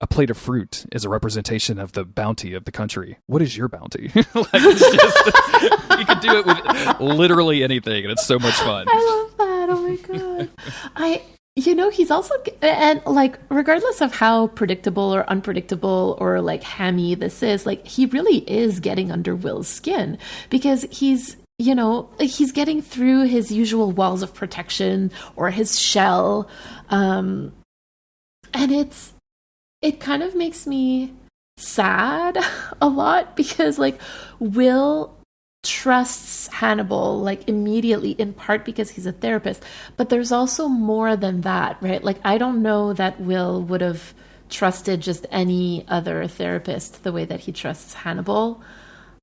a plate of fruit is a representation of the bounty of the country. What is your bounty? Like, it's just, you can do it with literally anything, and it's so much fun. I love that. Oh my god. He's also, and, like, regardless of how predictable or unpredictable or, like, hammy this is, like, he really is getting under Will's skin, because he's getting through his usual walls of protection or his shell. And it kind of makes me sad a lot, because, like, Will trusts Hannibal, like, immediately, in part because he's a therapist, but there's also more than that, right? Like, I don't know that Will would have trusted just any other therapist the way that he trusts Hannibal.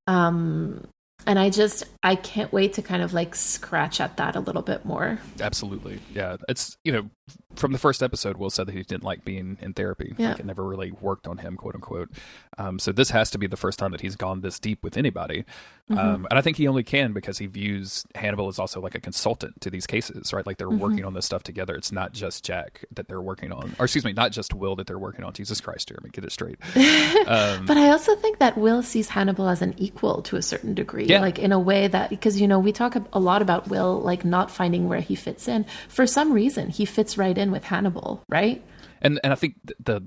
And I can't wait to kind of, like, scratch at that a little bit more. Absolutely. Yeah. It's, from the first episode, Will said that he didn't like being in therapy. Yeah. Like, it never really worked on him, quote unquote. So this has to be the first time that he's gone this deep with anybody. And I think he only can because he views Hannibal as also, like, a consultant to these cases, right? Like, they're working on this stuff together. It's not just Jack that they're working on, or excuse me, not just Will that they're working on. Jesus Christ, Jeremy, get it straight. But I also think that Will sees Hannibal as an equal to a certain degree. Yeah. Like, in a way that, because, we talk a lot about Will, like, not finding where he fits in. For some reason, he fits right in with Hannibal, right? And I think the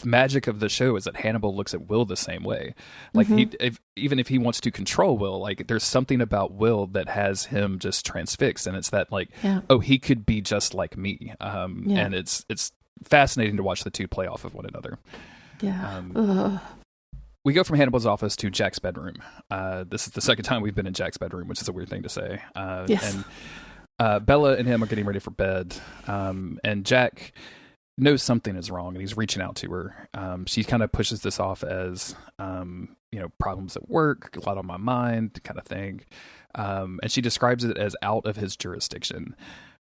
magic of the show is that Hannibal looks at Will the same way. Like, even if he wants to control Will, like, there's something about Will that has him just transfixed, and it's that, like, oh, he could be just like me. And it's fascinating to watch the two play off of one another. Yeah. We go from Hannibal's office to Jack's bedroom. This is the second time we've been in Jack's bedroom, which is a weird thing to say. Yes. And Bella and him are getting ready for bed, and Jack knows something is wrong, and he's reaching out to her. She kind of pushes this off as, problems at work, a lot on my mind kind of thing. And she describes it as out of his jurisdiction.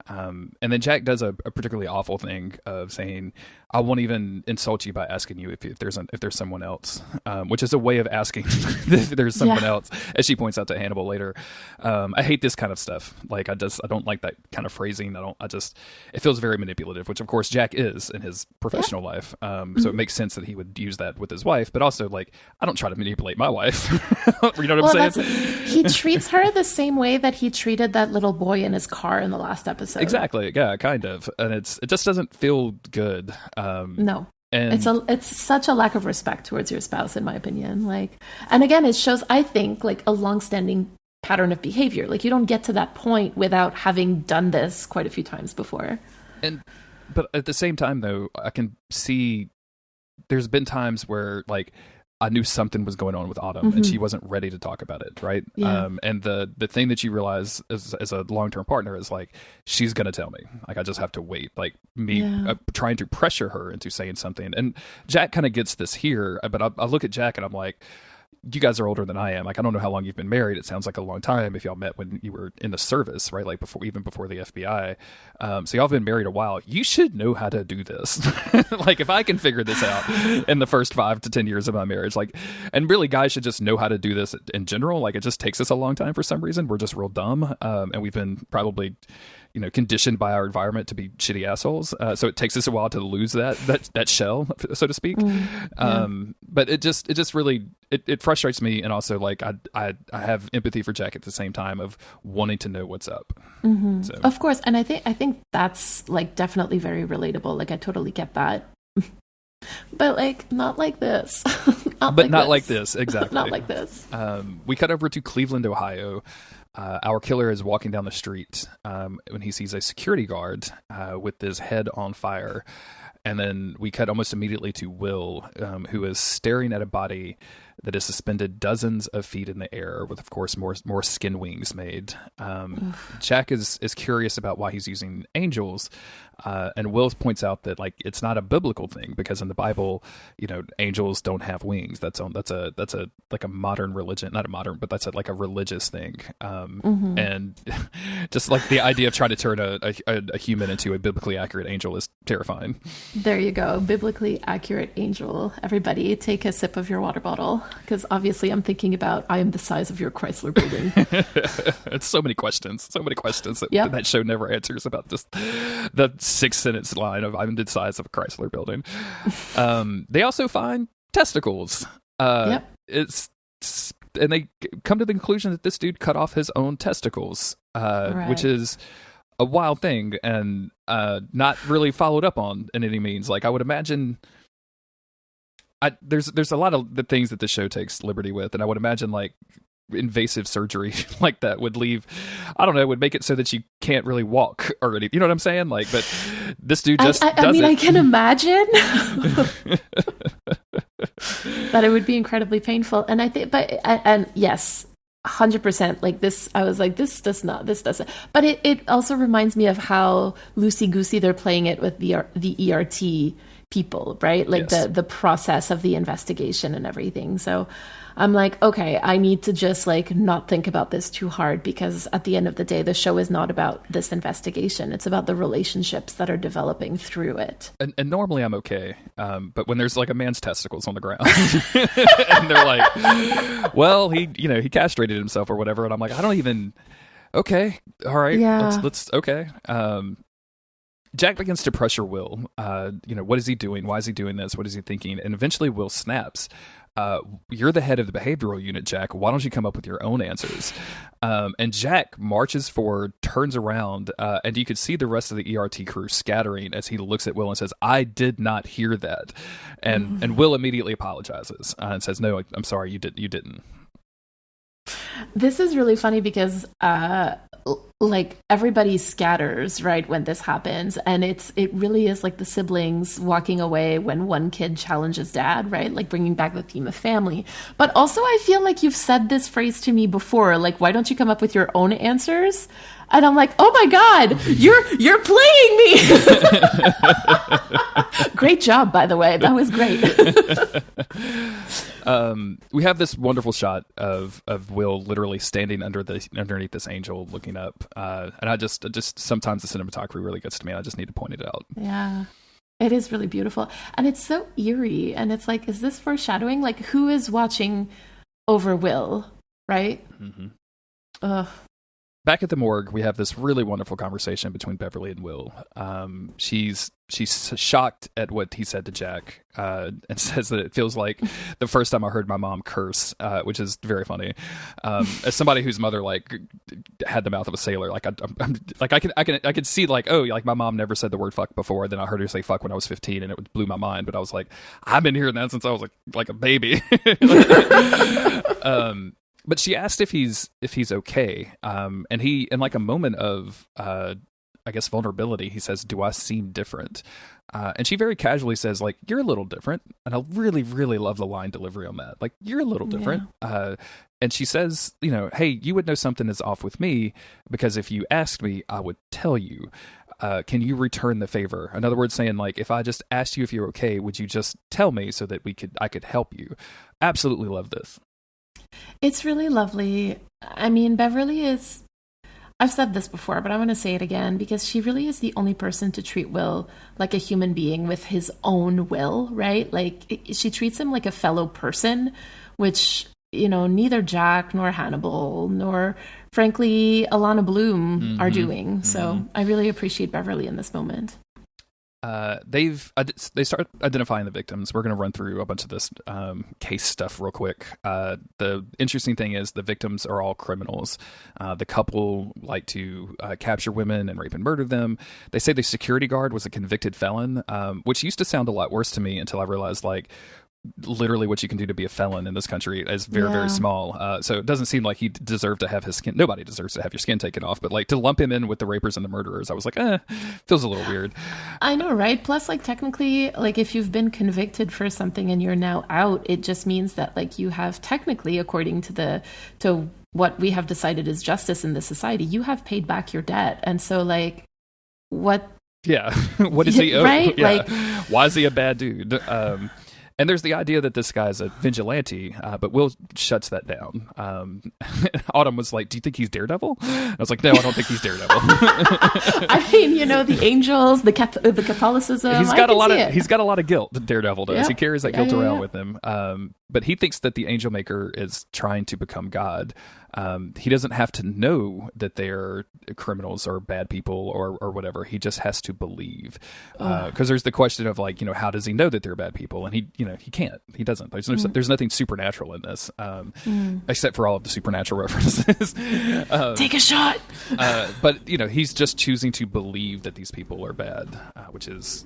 And then Jack does a particularly awful thing of saying, I won't even insult you by asking you if there's someone else, which is a way of asking if there's someone else, as she points out to Hannibal later. I hate this kind of stuff. Like, I don't like that kind of phrasing. It feels very manipulative, which of course Jack is in his professional life. So it makes sense that he would use that with his wife, but also, like, I don't try to manipulate my wife. You know what I'm saying? He treats her the same way that he treated that little boy in his car in the last episode. Exactly. Yeah, kind of. And it just doesn't feel good. No. And it's such a lack of respect towards your spouse, in my opinion. Like, and again, it shows, I think, like, a long-standing pattern of behavior. Like, you don't get to that point without having done this quite a few times before. But at the same time, though, I can see there's been times where, like, I knew something was going on with Autumn, and she wasn't ready to talk about it, right? Yeah. And the thing that you realize as a long-term partner is like, she's going to tell me. Like, I just have to wait. Like, me trying to pressure her into saying something. And Jack kind of gets this here, but I look at Jack and I'm like, you guys are older than I am. Like, I don't know how long you've been married. It sounds like a long time if y'all met when you were in the service, right? Like even before the FBI. So y'all have been married a while. You should know how to do this. Like, if I can figure this out in the first 5 to 10 years of my marriage, like, and really guys should just know how to do this in general. Like, it just takes us a long time for some reason. We're just real dumb. And we've been probably, conditioned by our environment to be shitty assholes. So it takes us a while to lose that shell, so to speak. But it just really, it frustrates me. And also, like, I have empathy for Jack at the same time of wanting to know what's up. So. Of course. And I think that's like definitely very relatable. Like, I totally get that. But like, not like this. Not like this. Exactly. Not like this. We cut over to Cleveland, Ohio. Our killer is walking down the street when he sees a security guard with his head on fire. And then we cut almost immediately to Will, who is staring at a body that is suspended dozens of feet in the air with, of course, more skin wings made. Jack is curious about why he's using angels. And Will points out that, like, it's not a biblical thing because in the Bible, angels don't have wings. That's a like a modern religion, not a modern, but that's like a religious thing. And just like the idea of trying to turn a human into a biblically accurate angel is terrifying. There you go. Biblically accurate angel. Everybody take a sip of your water bottle, because obviously I'm thinking about, I am the size of your Chrysler building. It's so many questions that that show never answers about just the 6-sentence line of, I'm the size of a Chrysler building. They also find testicles. And they come to the conclusion that this dude cut off his own testicles, which is a wild thing and not really followed up on in any means. Like, I would imagine there's a lot of the things that the show takes liberty with, and I would imagine like invasive surgery like that would would make it so that you can't really walk or anything. You know what I'm saying? Like, but this dude just does it. I can imagine that it would be incredibly painful. And I think, and yes, 100%. Like this, I was like, this doesn't. But it also reminds me of how loosey-goosey they're playing it with the ERT people, right? Like the process of the investigation and everything. So I'm like, okay, I need to just like not think about this too hard, because at the end of the day, the show is not about this investigation. It's about the relationships that are developing through it. And normally I'm okay. But when there's like a man's testicles on the ground and they're like, well, he castrated himself or whatever. And I'm like, I don't even, okay. All right. Yeah. Let's okay. Jack begins to pressure Will. What is he doing? Why is he doing this? What is he thinking? And eventually Will snaps. You're the head of the behavioral unit, Jack. Why don't you come up with your own answers? And Jack marches forward, turns around, and you could see the rest of the ERT crew scattering as he looks at Will and says, I did not hear that. And Will immediately apologizes and says, no, I'm sorry, you didn't. This is really funny because like everybody scatters right when this happens, and it really is like the siblings walking away when one kid challenges dad, right? Like bringing back the theme of family. But also I feel like you've said this phrase to me before, like, why don't you come up with your own answers? And I'm like, oh my God, you're playing me. Great job, by the way. That was great. We have this wonderful shot of Will literally standing underneath this angel looking up. And I just sometimes the cinematography really gets to me. I just need to point it out. Yeah. It is really beautiful. And it's so eerie. And it's like, is this foreshadowing? Like, who is watching over Will, right? Mm-hmm. Ugh. Back at the morgue, we have this really wonderful conversation between Beverly and Will. She's shocked at what he said to Jack, and says that it feels like the first time I heard my mom curse, which is very funny. As somebody whose mother like had the mouth of a sailor, like I could see like, oh, like my mom never said the word fuck before. Then I heard her say fuck when I was 15, and it blew my mind. But I was like, I've been hearing that since I was like a baby. But she asked if he's okay, and he, in like a moment of I guess, vulnerability, he says, "Do I seem different?" And she very casually says, like, "You're a little different." And I really, really love the line delivery on that. Like, "You're a little different." And she says, "Hey, you would know something is off with me because if you asked me, I would tell you. Can you return the favor?" In other words, saying, like, if I just asked you if you're okay, would you just tell me so that I could help you? Absolutely love this. It's really lovely. I mean, Beverly is, I've said this before, but I'm going to say it again because she really is the only person to treat Will like a human being with his own will, right? Like, she treats him like a fellow person, which, neither Jack nor Hannibal nor, frankly, Alana Bloom are doing. So I really appreciate Beverly in this moment. They start identifying the victims. We're going to run through a bunch of this case stuff real quick. The interesting thing is the victims are all criminals. The couple like to capture women and rape and murder them. They say the security guard was a convicted felon, which used to sound a lot worse to me until I realized, like, literally what you can do to be a felon in this country is very, very small. So it doesn't seem like he deserved to have his skin. Nobody deserves to have your skin taken off. But, like, to lump him in with the rapers and the murderers, I was like, feels a little weird. I know, right? Plus, like, technically, like, if you've been convicted for something and you're now out, it just means that, like, you have technically, according to what we have decided is justice in this society, you have paid back your debt. And so, like, what? Yeah. What is he owe? Right? Yeah. Like, why is he a bad dude? And there's the idea that this guy's a vigilante, but Will shuts that down. Autumn was like, "Do you think he's Daredevil?" I was like, "No, I don't think he's Daredevil." I mean, the angels, the Catholicism. He's got a lot of guilt. Daredevil does. He carries that guilt around with him. But he thinks that the Angel Maker is trying to become God. He doesn't have to know that they're criminals or bad people or whatever. He just has to believe. Because there's the question of, like, how does he know that they're bad people? And he can't. He doesn't. There's nothing supernatural in this, except for all of the supernatural references. Take a shot. But he's just choosing to believe that these people are bad, which is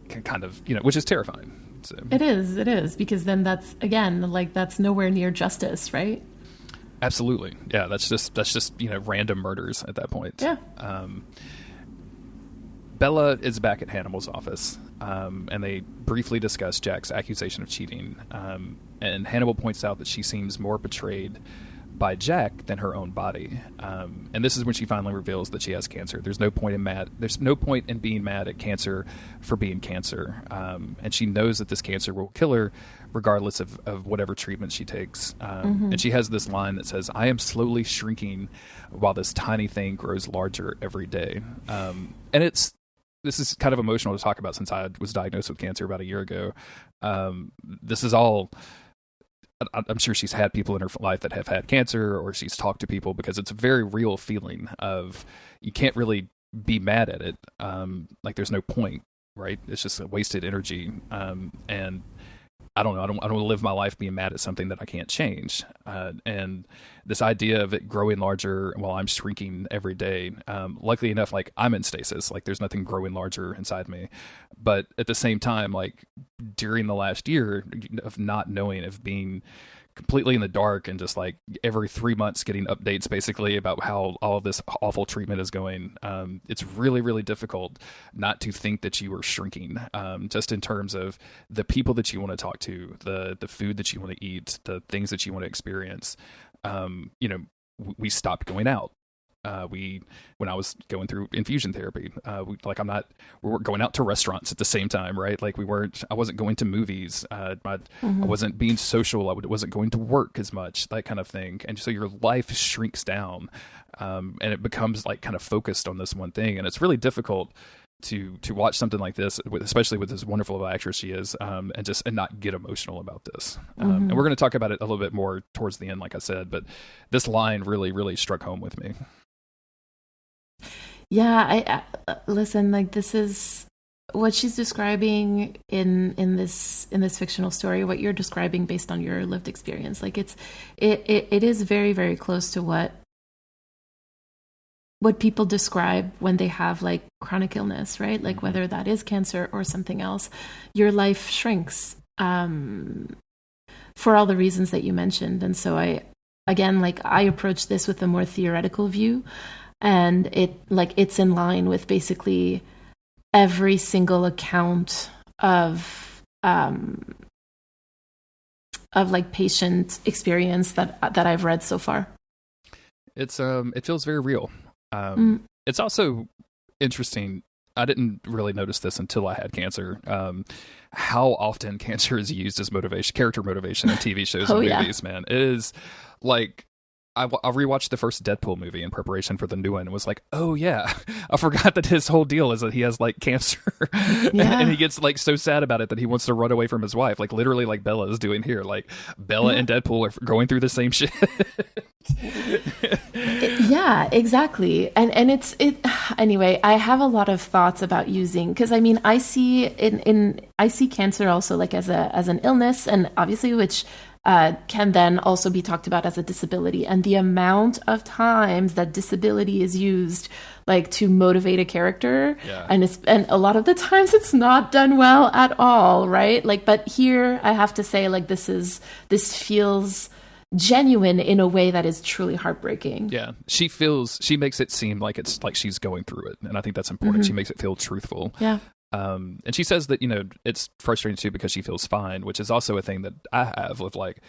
kind of which is terrifying. So. It is because then that's, again, like, that's nowhere near justice, right? Absolutely. Yeah, that's just random murders at that point. Yeah. Bella is back at Hannibal's office, and they briefly discuss Jack's accusation of cheating. And Hannibal points out that she seems more betrayed by Jack than her own body. And this is when she finally reveals that she has cancer. There's no point in being mad at cancer for being cancer. And she knows that this cancer will kill her regardless of whatever treatment she takes. And she has this line that says, "I am slowly shrinking while this tiny thing grows larger every day." And this is kind of emotional to talk about since I was diagnosed with cancer about a year ago. This is all... I'm sure she's had people in her life that have had cancer, or she's talked to people, because it's a very real feeling of you can't really be mad at it. Like, there's no point, right? It's just a wasted energy. And I don't know. I don't want to live my life being mad at something that I can't change. And this idea of it growing larger while I'm shrinking every day, luckily enough, like, I'm in stasis, like, there's nothing growing larger inside me. But at the same time, like, during the last year of not knowing, of being completely in the dark and just, like, every 3 months getting updates basically about how all of this awful treatment is going, it's really, really difficult not to think that you are shrinking, just in terms of the people that you want to talk to, the food that you want to eat, the things that you want to experience. We stopped going out. When I was going through infusion therapy, we were going out to restaurants at the same time, right? Like, I wasn't going to movies. I wasn't being social. I wasn't going to work as much, that kind of thing. And so your life shrinks down, and it becomes, like, kind of focused on this one thing. And it's really difficult to watch something like this, especially with as wonderful of an actress she is, and not get emotional about this. And we're going to talk about it a little bit more towards the end, like I said, but this line really, really struck home with me. Yeah, I listen, like, this is what she's describing in this fictional story, what you're describing based on your lived experience. Like, it is very, very close to what people describe when they have, like, chronic illness, right? Like, whether that is cancer or something else, your life shrinks for all the reasons that you mentioned. And so I approach this with a more theoretical view. and it's in line with basically every single account of like patient experience that I've read so far. It's it feels very real. It's also interesting. I didn't really notice this until I had cancer. How often cancer is used as character motivation in TV shows and movies, man. It is like, I rewatched the first Deadpool movie in preparation for the new one and was like, oh yeah, I forgot that his whole deal is that he has like cancer. And he gets like so sad about it that he wants to run away from his wife, like literally like Bella is doing here. Like Bella and Deadpool are going through the same shit. Yeah, exactly. And it's anyway, I have a lot of thoughts about using, because I mean, I see cancer also like as an illness, and obviously which can then also be talked about as a disability, and the amount of times that disability is used like to motivate a character, and a lot of the times it's not done well at all, right? Like, but here I have to say, like, this feels genuine in a way that is truly heartbreaking. Yeah, she makes it seem like it's like she's going through it, and I think that's important. She makes it feel truthful. Yeah. And she says that, it's frustrating too because she feels fine, which is also a thing that I have with, like,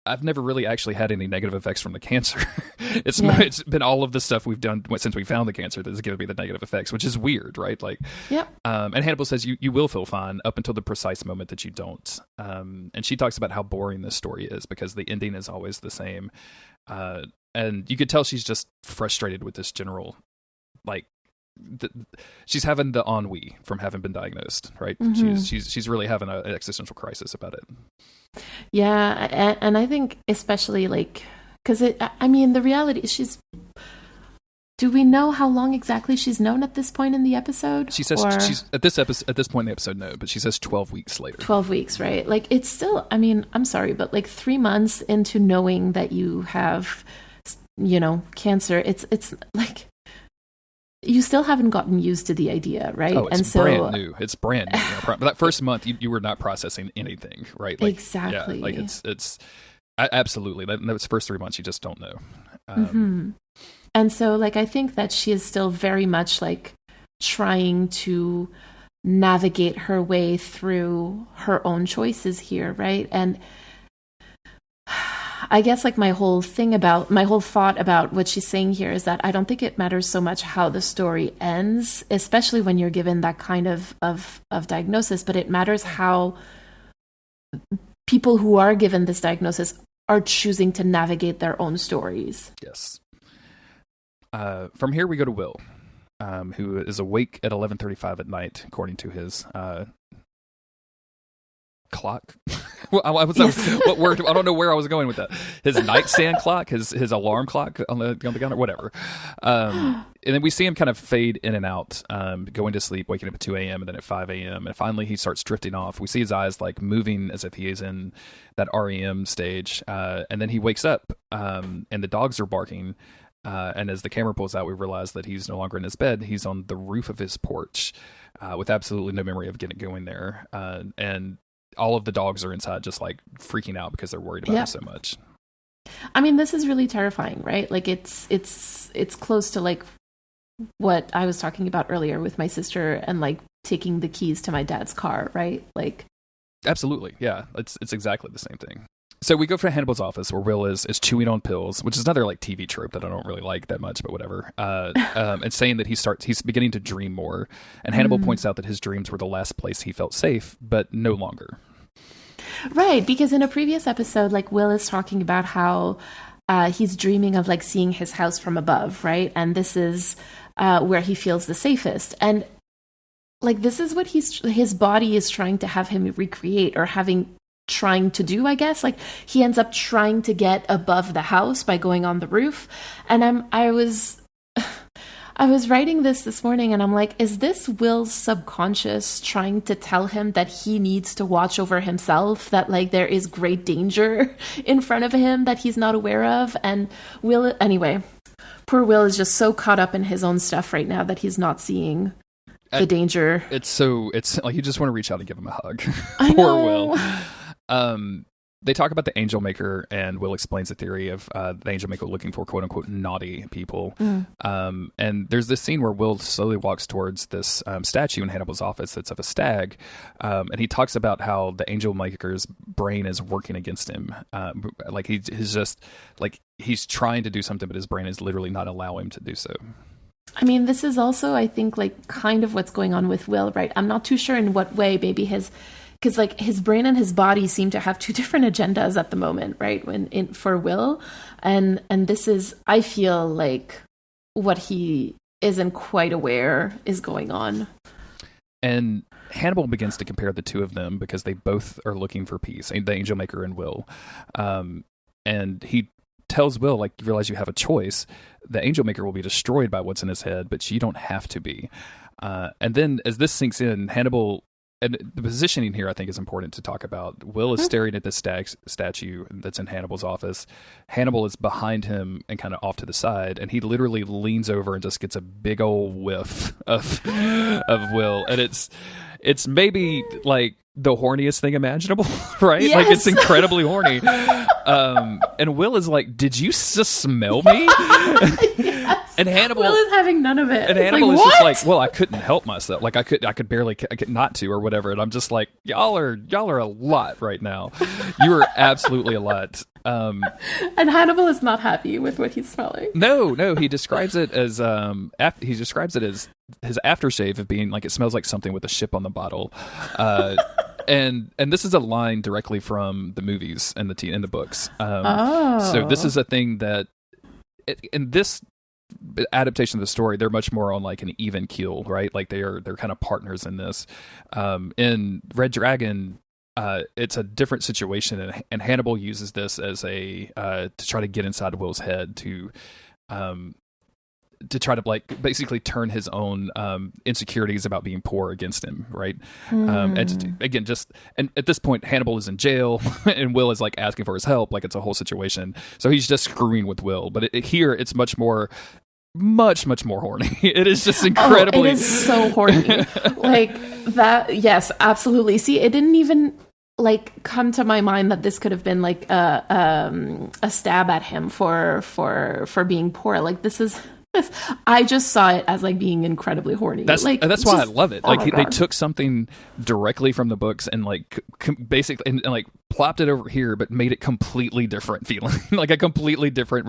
I've never really actually had any negative effects from the cancer. It's been all of the stuff we've done since we found the cancer that has given me the negative effects, which is weird, right? Like, and Hannibal says you will feel fine up until the precise moment that you don't. And she talks about how boring this story is because the ending is always the same. And you could tell she's just frustrated with this general, like, she's having the ennui from having been diagnosed, right? She's really having an existential crisis about it. Yeah, and I think especially like, because I mean, the reality is do we know how long exactly she's known at this point in the episode? She says she's at this point in the episode, no, but she says 12 weeks later. 12 weeks, right? Like, it's still, I mean, I'm sorry, but like 3 months into knowing that you have, cancer, it's like, you still haven't gotten used to the idea, right? Oh, it's brand new. It's brand new. That first month, you were not processing anything, right? Like, exactly. Yeah, like it's absolutely. Those first 3 months, you just don't know. And so, like, I think that she is still very much like trying to navigate her way through her own choices here, right? And I guess like my whole thought about what she's saying here is that I don't think it matters so much how the story ends, especially when you're given that kind of diagnosis, but it matters how people who are given this diagnosis are choosing to navigate their own stories. Yes. From here we go to Will, who is awake at 11:35 at night, according to his clock. Well, what word? I don't know where I was going with that. His nightstand clock, his alarm clock on the counter, whatever. And then we see him kind of fade in and out, going to sleep, waking up at 2 a.m. and then at 5 a.m. And finally he starts drifting off. We see his eyes like moving as if he is in that REM stage. And then he wakes up, and the dogs are barking. And as the camera pulls out, we realize that he's no longer in his bed. He's on the roof of his porch, with absolutely no memory of going there. And all of the dogs are inside just like freaking out because they're worried about him so much. I mean, this is really terrifying, right? Like it's close to like what I was talking about earlier with my sister and like taking the keys to my dad's car, right? Like, absolutely. Yeah. It's exactly the same thing. So we go for Hannibal's office where Will is chewing on pills, which is another like TV trope that I don't really like that much, but whatever. And saying that he's beginning to dream more. And Hannibal points out that his dreams were the last place he felt safe, but no longer. Right, because in a previous episode, like Will is talking about how he's dreaming of like seeing his house from above, right? And this is where he feels the safest. And like this is what his body is trying to have him recreate or trying to do, I guess. Like he ends up trying to get above the house by going on the roof. And I was writing this morning and I'm like, is this Will's subconscious trying to tell him that he needs to watch over himself, that like there is great danger in front of him that he's not aware of? And anyway, poor Will is just so caught up in his own stuff right now that he's not seeing the danger. It's like you just want to reach out and give him a hug. I Poor know. Will. they talk about the angel maker, and Will explains the theory of the angel maker looking for quote unquote naughty people. And there's this scene where Will slowly walks towards this statue in Hannibal's office that's of a stag, and he talks about how the angel maker's brain is working against him. Like he's just like he's trying to do something, but his brain is literally not allowing him to do so. I mean, this is also, I think, like kind of what's going on with Will, right? I'm not too sure in what way, maybe because like his brain and his body seem to have two different agendas at the moment, right? For Will, and this is, I feel like, what he isn't quite aware is going on. And Hannibal begins to compare the two of them because they both are looking for peace, the angel maker and Will. And he tells Will, like, you realize you have a choice. The angel maker will be destroyed by what's in his head, but you don't have to be. And then as this sinks in, Hannibal, and the positioning here I think is important to talk about. Will is staring at this statue that's in Hannibal's office. Hannibal is behind him and kind of off to the side, and he literally leans over and just gets a big old whiff of Will. And it's maybe like the horniest thing imaginable, right? Yes. Like it's incredibly horny. And Will is like, "Did you just smell me?" Yes. And Hannibal Will is having none of it. And It's Hannibal like, is just what? like, "Well, I couldn't help myself. Like I could barely not to or whatever." And I'm just like, y'all are a lot right now. You are absolutely a lot. And Hannibal is not happy with what he's smelling. No, he describes it as he describes it as his aftershave of being like it smells like something with a ship on the bottle. And this is a line directly from the movies and the books. So this is a thing that in this adaptation of the story, they're much more on like an even keel, right? Like they're kind of partners in this. In Red Dragon, it's a different situation, and Hannibal uses this as a to try to get inside Will's head to try to like basically turn his own insecurities about being poor against him, right? And again, and at this point, Hannibal is in jail, and Will is like asking for his help, like it's a whole situation. So he's just screwing with Will. But here, it's much more horny. It is just incredibly. It is so horny, like that. Yes, absolutely. See, it didn't even like come to my mind that this could have been like a stab at him for being poor. Like this is. I just saw it as like being incredibly horny. That's why I love it. Like they took something directly from the books and like basically and like plopped it over here, but made it completely different feeling, like a completely different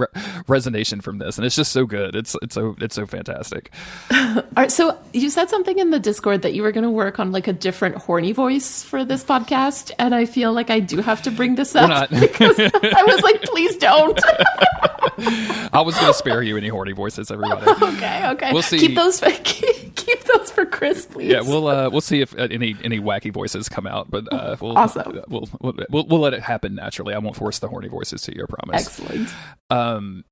resonation from this, and it's just so good. It's so fantastic. All right, so you said something in the Discord that you were going to work on like a different horny voice for this podcast, and I feel like I do have to bring this up because I was like, please don't. I was going to spare you any horny voices, everybody. Okay. We'll see. Keep those for Chris, please. Yeah, we'll see if any wacky voices come out, but awesome. We'll let it happen naturally. I won't force the horny voices to you, I promise. Excellent.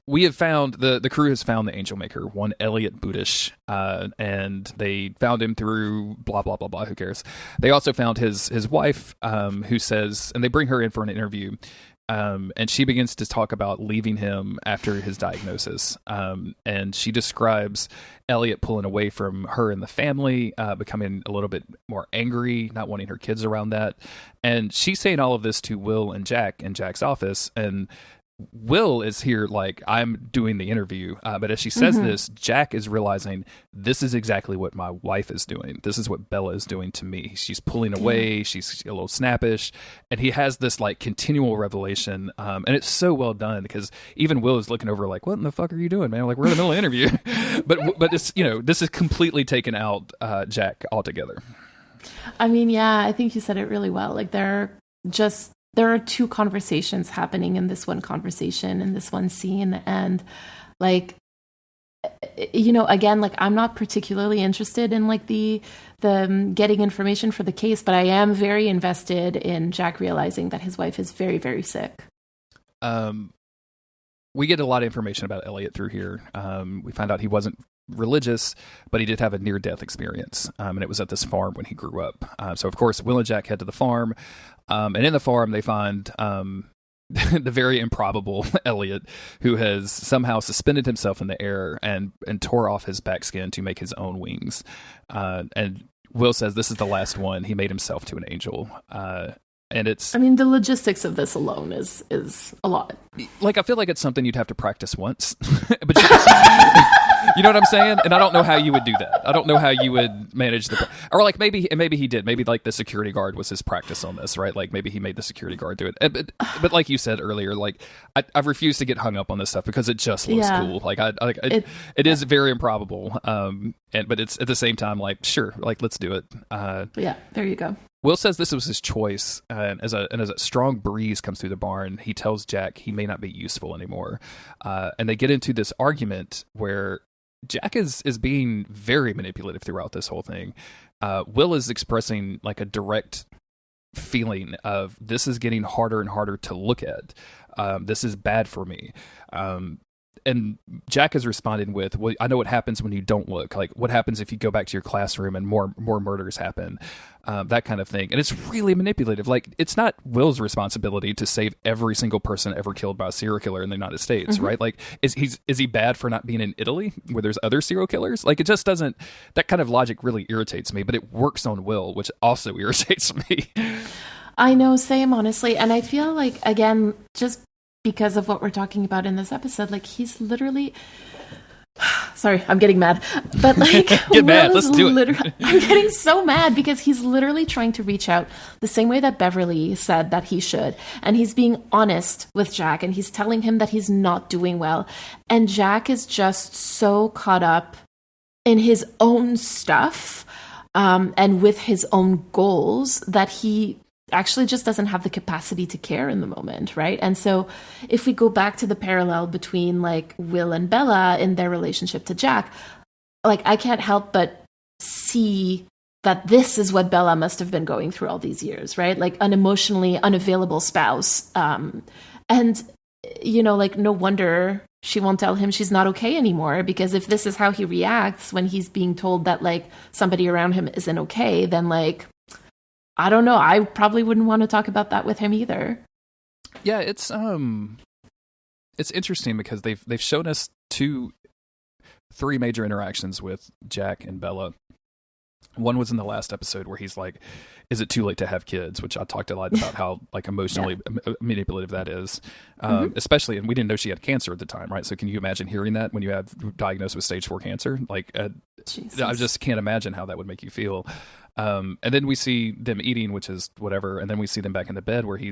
We have found the crew has found the angel maker, one Elliot Budish, and they found him through blah blah blah blah. Who cares? They also found his wife, who says, and they bring her in for an interview. And she begins to talk about leaving him after his diagnosis. And she describes Elliot pulling away from her and the family, becoming a little bit more angry, not wanting her kids around that. And she's saying all of this to Will and Jack in Jack's office. And Will is here like, I'm doing the interview. But as she says this, Jack is realizing this is exactly what my wife is doing. This is what Bella is doing to me. She's pulling away. She's a little snappish. And he has this like continual revelation. And it's so well done because even Will is looking over like, what in the fuck are you doing, man? Like, we're in the middle of the interview. but it's, this is completely taken out Jack altogether. I mean, yeah, I think you said it really well. Like there are two conversations happening in this one conversation, in this one scene. And like, again, like I'm not particularly interested in like the getting information for the case, but I am very invested in Jack realizing that his wife is very, very sick. We get a lot of information about Elliot through here. We find out he wasn't religious, but he did have a near-death experience, and it was at this farm when he grew up. So, of course, Will and Jack head to the farm, and in the farm they find the very improbable Elliot, who has somehow suspended himself in the air and tore off his back skin to make his own wings. And Will says this is the last one. He made himself to an angel. And it's, I mean, the logistics of this alone is a lot. like, I feel like it's something you'd have to practice once, but you know what I'm saying? And I don't know how you would do that. I don't know how you would manage or like maybe he did. Maybe like the security guard was his practice on this, right? Like maybe he made the security guard do it. But like you said earlier, like I refuse to get hung up on this stuff because it just looks cool. Like it is very improbable. But it's at the same time like, sure, like let's do it. Yeah, there you go. Will says this was his choice, and as a strong breeze comes through the barn, he tells Jack he may not be useful anymore. And they get into this argument where Jack is being very manipulative throughout this whole thing. Will is expressing like a direct feeling of this is getting harder and harder to look at. This is bad for me. And Jack is responding with, well, I know what happens when you don't look. Like, what happens if you go back to your classroom and more murders happen? That kind of thing. And it's really manipulative. Like, it's not Will's responsibility to save every single person ever killed by a serial killer in the United States, right? Like, is he bad for not being in Italy where there's other serial killers? Like, it just doesn't, that kind of logic really irritates me, but it works on Will, which also irritates me. I know, same, honestly. And I feel like, again, just because of what we're talking about in this episode, like he's literally sorry, I'm getting mad, but like get mad, let's do it. I'm getting so mad because he's literally trying to reach out the same way that Beverly said that he should, and he's being honest with Jack, and he's telling him that he's not doing well, and Jack is just so caught up in his own stuff and with his own goals that he actually just doesn't have the capacity to care in the moment, right? And so if we go back to the parallel between like Will and Bella in their relationship to Jack, like I can't help but see that this is what Bella must have been going through all these years, right? Like an emotionally unavailable spouse. And, you know, like no wonder she won't tell him she's not okay anymore, because if this is how he reacts when he's being told that like somebody around him isn't okay, then like, I don't know. I probably wouldn't want to talk about that with him either. Yeah, it's interesting because they've shown us three major interactions with Jack and Bella. One was in the last episode where he's like, "Is it too late to have kids?" Which I talked a lot about how like emotionally manipulative that is, especially. And we didn't know she had cancer at the time, right? So can you imagine hearing that when you have diagnosed with stage 4 cancer? Like, I just can't imagine how that would make you feel. And then we see them eating, which is whatever. And then we see them back in the bed where he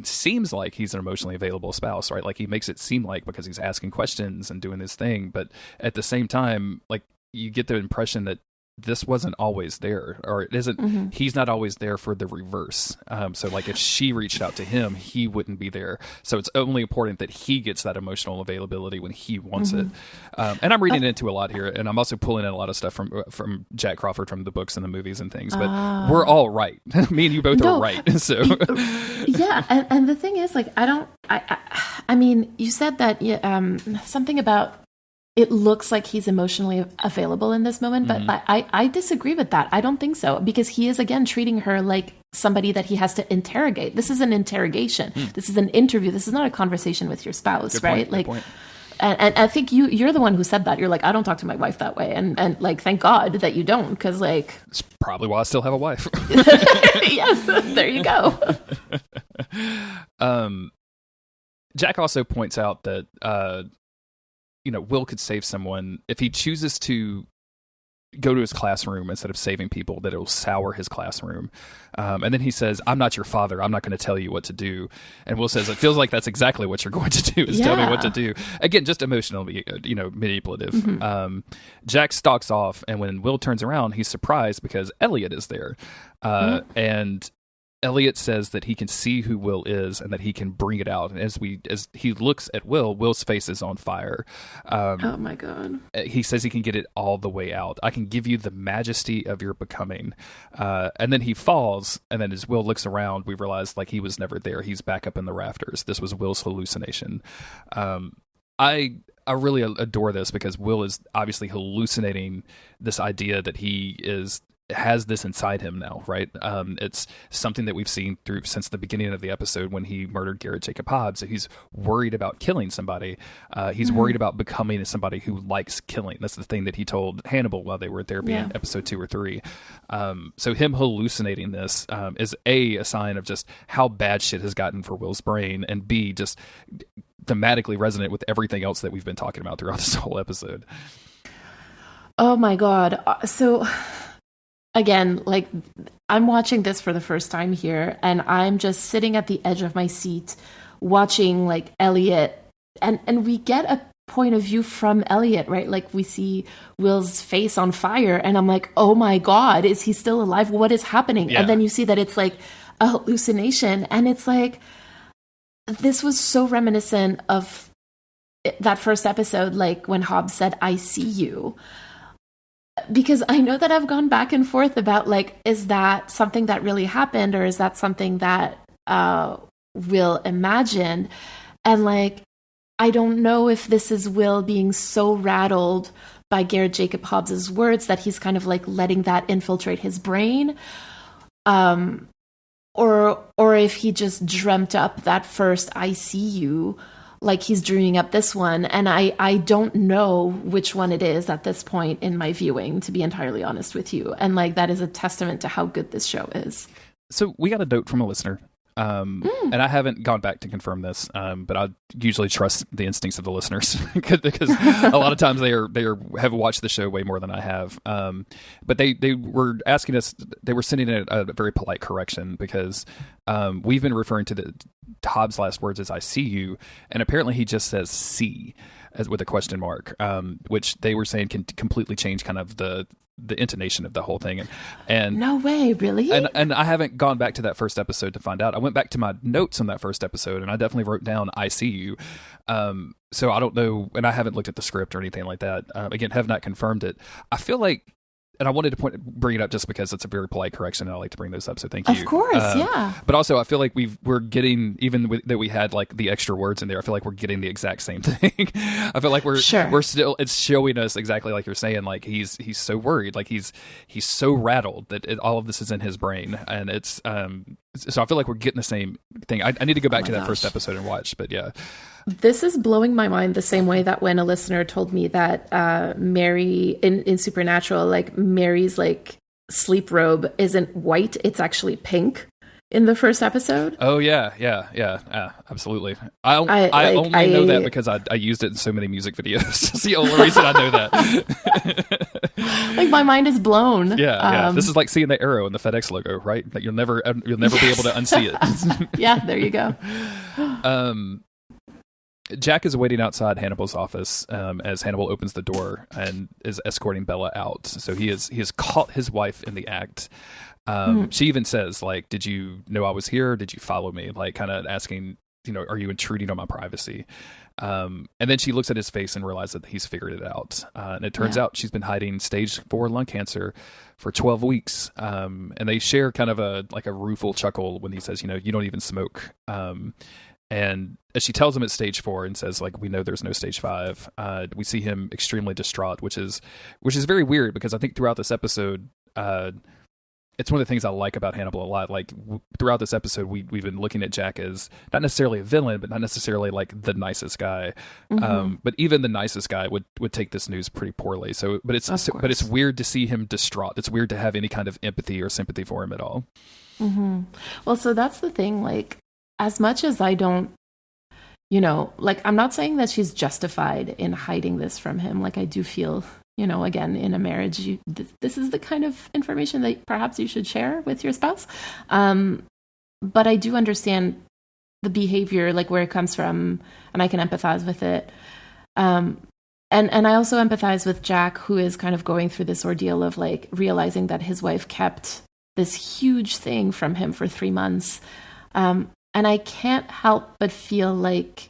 seems like he's an emotionally available spouse, right? Like he makes it seem like because he's asking questions and doing his thing. But at the same time, like you get the impression that this wasn't always there, or it isn't. He's not always there for the reverse. So like if she reached out to him, he wouldn't be there. So it's only important that he gets that emotional availability when he wants it. And I'm reading into a lot here, and I'm also pulling in a lot of stuff from Jack Crawford from the books and the movies and things. But we're all right. Me and you both are right. So yeah, and the thing is, like, I mean, you said that something about. It looks like he's emotionally available in this moment, but I disagree with that. I don't think so, because he is, again, treating her like somebody that he has to interrogate. This is an interrogation. This is an interview. This is not a conversation with your spouse, good right? Point, like, good point. And I think you're the one who said that. You're like, I don't talk to my wife that way. And like, thank God that you don't, because like... It's probably why I still have a wife. Yes, there you go. Jack also points out that... Will could save someone if he chooses to go to his classroom instead of saving people, that it'll sour his classroom. And then he says, "I'm not your father. I'm not going to tell you what to do." And Will says, "It feels like that's exactly what you're going to do, is tell me what to do." Again, just emotionally, manipulative. Jack stalks off, and when Will turns around, he's surprised because Elliot is there. And Elliot says that he can see who Will is and that he can bring it out. And as he looks at Will, Will's face is on fire. Oh my God. He says he can get it all the way out. "I can give you the majesty of your becoming." And then he falls. And then as Will looks around, we realize like he was never there. He's back up in the rafters. This was Will's hallucination. I really adore this because Will is obviously hallucinating this idea that he is has this inside him now, right? It's something that we've seen through since the beginning of the episode when he murdered Garrett Jacob Hobbs. So he's worried about killing somebody. He's worried about becoming somebody who likes killing. That's the thing that he told Hannibal while they were in therapy in episode 2 or 3. So him hallucinating this is a sign of just how bad shit has gotten for Will's brain, and B, just thematically resonant with everything else that we've been talking about throughout this whole episode. Oh my God. So again, like, I'm watching this for the first time here, and I'm just sitting at the edge of my seat watching like Elliot, and we get a point of view from Elliot, right? Like, we see Will's face on fire, and I'm like, oh my God, is he still alive? What is happening? Yeah. And then you see that it's like a hallucination, and it's like, this was so reminiscent of that first episode, like when Hobbs said, I see you. Because I know that I've gone back and forth about, like, is that something that really happened, or is that something that Will imagined? And like, I don't know if this is Will being so rattled by Garrett Jacob Hobbs's words that he's kind of like letting that infiltrate his brain, or if he just dreamt up that first I see you, like he's dreaming up this one. And I don't know which one it is at this point in my viewing, to be entirely honest with you. And like, that is a testament to how good this show is. So we got a note from a listener. And I haven't gone back to confirm this, but I usually trust the instincts of the listeners because a lot of times they have watched the show way more than I have. But they were asking us, they were sending a very polite correction because we've been referring to Hobbs' last words as "I see you," and apparently he just says "see" as with a question mark, which they were saying can completely change kind of the intonation of the whole thing. And no way, really? And I haven't gone back to that first episode to find out. I went back to my notes on that first episode, and I definitely wrote down "I see you." So I don't know, and I haven't looked at the script or anything like that. Again, have not confirmed it. I feel like, and I wanted to bring it up just because it's a very polite correction, and I like to bring those up. So thank you. Of course, yeah. But also, I feel like we're getting, even that we had like the extra words in there, I feel like we're getting the exact same thing. I feel like we're still, it's showing us exactly like you're saying, like he's so worried, like he's so rattled that all of this is in his brain, and it's so I feel like we're getting the same thing. I need to go back to that first episode and watch, but yeah. This is blowing my mind the same way that when a listener told me that Mary in Supernatural, like Mary's like sleep robe isn't white, it's actually pink in the first episode. Oh yeah, absolutely. I only know that because I used it in so many music videos. That's the only reason I know that. Like, my mind is blown. Yeah. This is like seeing the arrow in the FedEx logo, right? That you'll never be able to unsee it. Yeah, there you go. Jack is waiting outside Hannibal's office as Hannibal opens the door and is escorting Bella out. So he has caught his wife in the act. She even says, like, "Did you know I was here? Did you follow me?" Like, kind of asking, are you intruding on my privacy? And then she looks at his face and realizes that he's figured it out. And it turns out she's been hiding stage 4 lung cancer for 12 weeks. And they share kind of a rueful chuckle when he says, "You don't even smoke." And as she tells him it's stage 4 and says, like, "We know there's no stage 5," we see him extremely distraught, which is very weird because I think throughout this episode, it's one of the things I like about Hannibal a lot. Like, throughout this episode, we've been looking at Jack as not necessarily a villain, but not necessarily like the nicest guy. But even the nicest guy would take this news pretty poorly. But it's weird to see him distraught. It's weird to have any kind of empathy or sympathy for him at all. Well, so that's the thing. Like, as much as I don't, like, I'm not saying that she's justified in hiding this from him. Like, I do feel, again, in a marriage, this is the kind of information that perhaps you should share with your spouse. But I do understand the behavior, like where it comes from, and I can empathize with it. And I also empathize with Jack, who is kind of going through this ordeal of like realizing that his wife kept this huge thing from him for 3 months. And I can't help but feel like,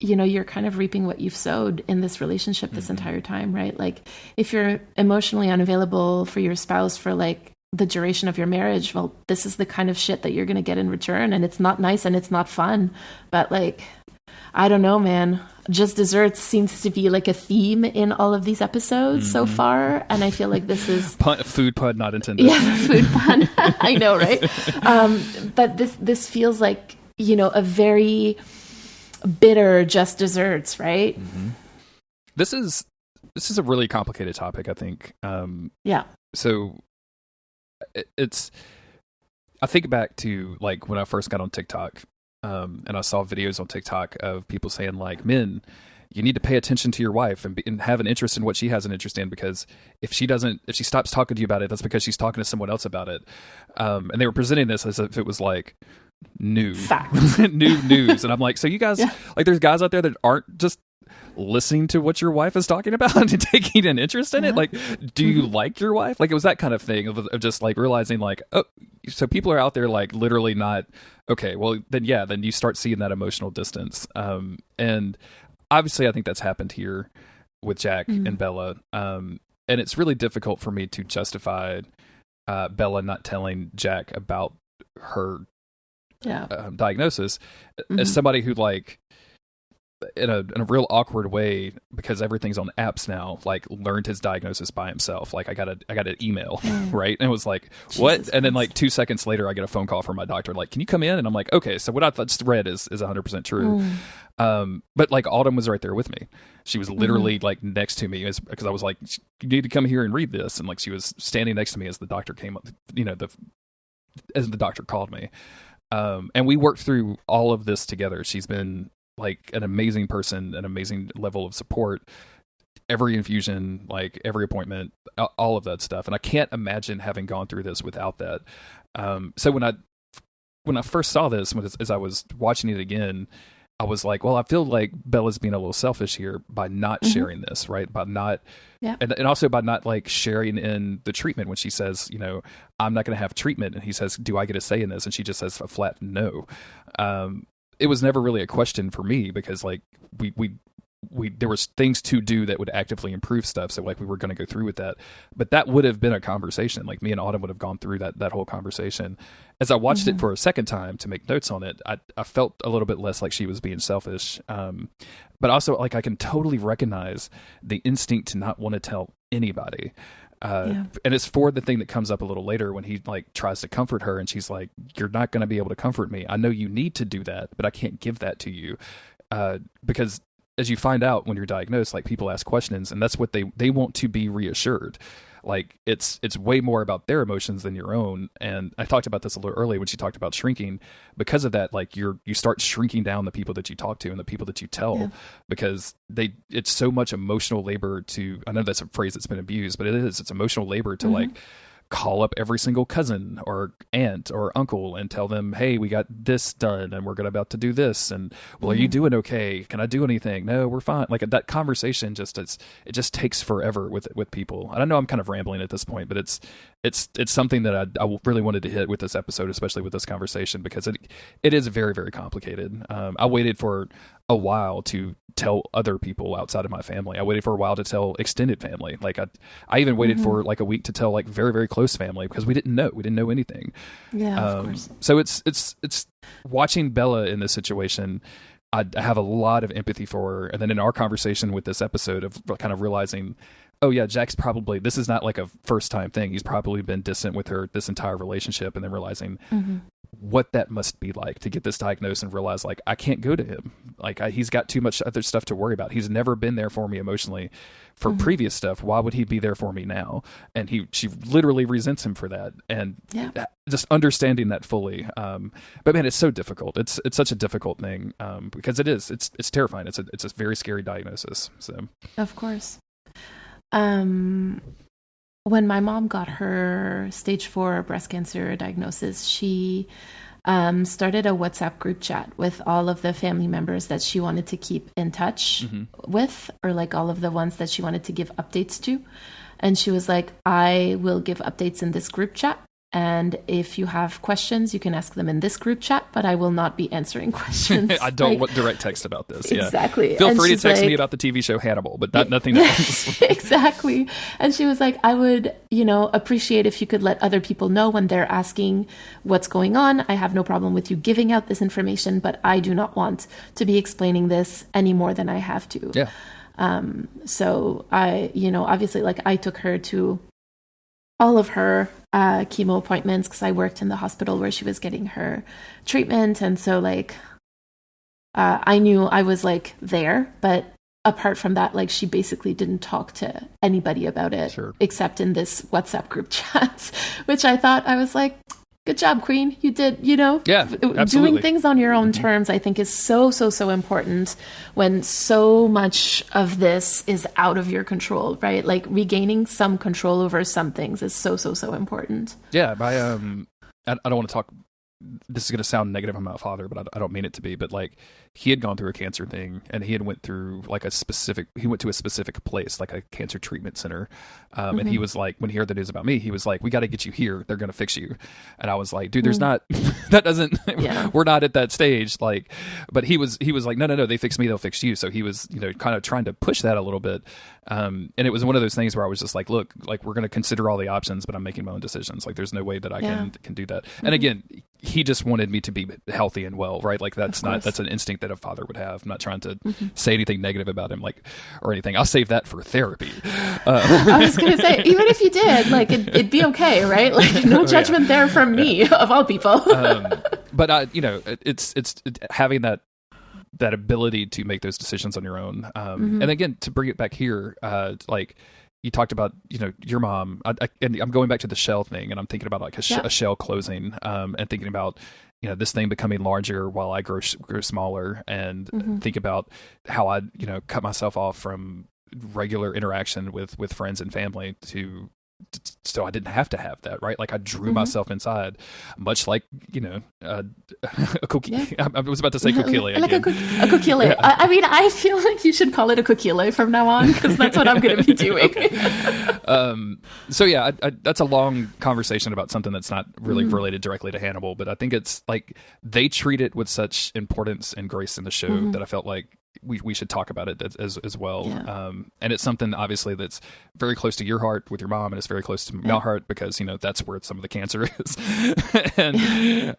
you're kind of reaping what you've sowed in this relationship this entire time, right? Like, if you're emotionally unavailable for your spouse for like the duration of your marriage, well, this is the kind of shit that you're going to get in return. And it's not nice and it's not fun. But like, I don't know, man. just desserts seems to be like a theme in all of these episodes so far. And I feel like this is food pun not intended. Yeah, food pun. I know, right? But this feels like, a very bitter just desserts, right? This is a really complicated topic, I think. Yeah. So I think back to like when I first got on TikTok, and I saw videos on TikTok of people saying like, men, you need to pay attention to your wife and have an interest in what she has an interest in, because if she stops talking to you about it, that's because she's talking to someone else about it. And they were presenting this as if it was like new fact, new news. And I'm like, so you guys, like, there's guys out there that aren't just listening to what your wife is talking about and taking an interest in it. Like, do you like your wife? Like, it was that kind of thing of just like realizing like, oh, so people are out there like literally not okay. Well, then you start seeing that emotional distance. And obviously, I think that's happened here with Jack and Bella. And it's really difficult for me to justify Bella not telling Jack about her diagnosis as somebody who like in a real awkward way, because everything's on apps now, like learned his diagnosis by himself. Like I got an email, right? And it was like, what? Jesus and then like 2 seconds later, I get a phone call from my doctor. Like, can you come in? And I'm like, okay, so what I just read is 100% true. But like Autumn was right there with me. She was literally like next to me because I was like, you need to come here and read this. And like, she was standing next to me as the doctor came up, as the doctor called me. And we worked through all of this together. She's been like an amazing person, an amazing level of support, every infusion, like every appointment, all of that stuff. And I can't imagine having gone through this without that. So when I first saw this, as I was watching it again, I was like, well, I feel like Bella's being a little selfish here by not sharing this, right? By not, and also by not like sharing in the treatment when she says, I'm not going to have treatment. And he says, do I get a say in this? And she just says a flat no. It was never really a question for me, because like we there was things to do that would actively improve stuff. So like we were going to go through with that, but that would have been a conversation. Like me and Autumn would have gone through that whole conversation. As I watched it for a second time to make notes on it, I felt a little bit less like she was being selfish. But also like I can totally recognize the instinct to not want to tell anybody. And it's for the thing that comes up a little later when he like tries to comfort her and she's like, you're not going to be able to comfort me. I know you need to do that, but I can't give that to you. Because as you find out when you're diagnosed, like people ask questions and that's what they want to be reassured. Like it's way more about their emotions than your own. And I talked about this a little earlier when she talked about shrinking. Because of that, like you start shrinking down the people that you talk to and the people that you tell, because it's so much emotional labor to, I know that's a phrase that's been abused, but it's emotional labor to like call up every single cousin or aunt or uncle and tell them, hey, we got this done and we're about to do this. And well, are you doing okay? Can I do anything? No, we're fine. Like that conversation it just takes forever with people. And I know I'm kind of rambling at this point, but it's something that I really wanted to hit with this episode, especially with this conversation, because it is very, very complicated. I waited for a while to tell other people outside of my family. I waited for a while to tell extended family. Like I even waited for like a week to tell like very, very close family, because we didn't know anything. Yeah, of course. So it's watching Bella in this situation. I have a lot of empathy for her. And then in our conversation with this episode of kind of realizing, oh yeah, Jack's probably, this is not like a first time thing. He's probably been distant with her this entire relationship. And then realizing what that must be like to get this diagnosis and realize like, I can't go to him. Like he's got too much other stuff to worry about. He's never been there for me emotionally for previous stuff. Why would he be there for me now? And she literally resents him for that. And just understanding that fully. But man, it's so difficult. It's such a difficult thing because it's terrifying. It's a very scary diagnosis. So of course. When my mom got her stage 4 breast cancer diagnosis, she started a WhatsApp group chat with all of the family members that she wanted to keep in touch with, or like all of the ones that she wanted to give updates to. And she was like, I will give updates in this group chat. And if you have questions, you can ask them in this group chat, but I will not be answering questions. I don't want direct text about this. Exactly. Yeah. Feel and free to text like, me about the TV show Hannibal, but nothing else. Exactly. And she was like, I would, appreciate if you could let other people know when they're asking what's going on. I have no problem with you giving out this information, but I do not want to be explaining this any more than I have to. Yeah. So I, obviously, like, I took her to all of her chemo appointments because I worked in the hospital where she was getting her treatment. And so, like, I knew I was, like, there. But apart from that, like, she basically didn't talk to anybody about it except in this WhatsApp group chat, which I thought, I was like, good job, Queen. You did, absolutely. Doing things on your own terms, I think, is so, so, so important when so much of this is out of your control, right? Like, regaining some control over some things is so, so, so important. Yeah. I don't want to talk, this is going to sound negative on my father, but I don't mean it to be, but like, he had gone through a cancer thing and he had went through like he went to a specific place, like a cancer treatment center. And he was like, when he heard the news about me, he was like, we got to get you here. They're going to fix you. And I was like, dude, there's not, that doesn't, we're not at that stage. Like, but he was like, no, they fix me, they'll fix you. So he was, kind of trying to push that a little bit. And it was one of those things where I was just like, look, like, we're going to consider all the options, but I'm making my own decisions. Like, there's no way that I can do that. And again, he just wanted me to be healthy and well, right? Like, that's an instinct that a father would have. I'm not trying to say anything negative about him, like, or anything. I'll save that for therapy. I was going to say, even if you did, like, it'd be okay, right? Like, no judgment there from me, of all people. But it's having that ability to make those decisions on your own. And again, to bring it back here, like, you talked about, your mom, and I'm going back to the shell thing, and I'm thinking about like a shell closing, and thinking about, this thing becoming larger while I grow smaller, and think about how I, cut myself off from regular interaction with friends and family so I didn't have to have that, right? Like, I drew myself inside, much like, a cookie. Yeah. I was about to say kokile like again. A kokile. Yeah. I mean, I feel like you should call it a kokile from now on, because that's what I'm going to be doing. So yeah, that's a long conversation about something that's not really related directly to Hannibal, but I think it's like, they treat it with such importance and grace in the show that I felt like we should talk about it as well. Yeah. And it's something obviously that's very close to your heart with your mom, and it's very close to my heart because, that's where some of the cancer is. And,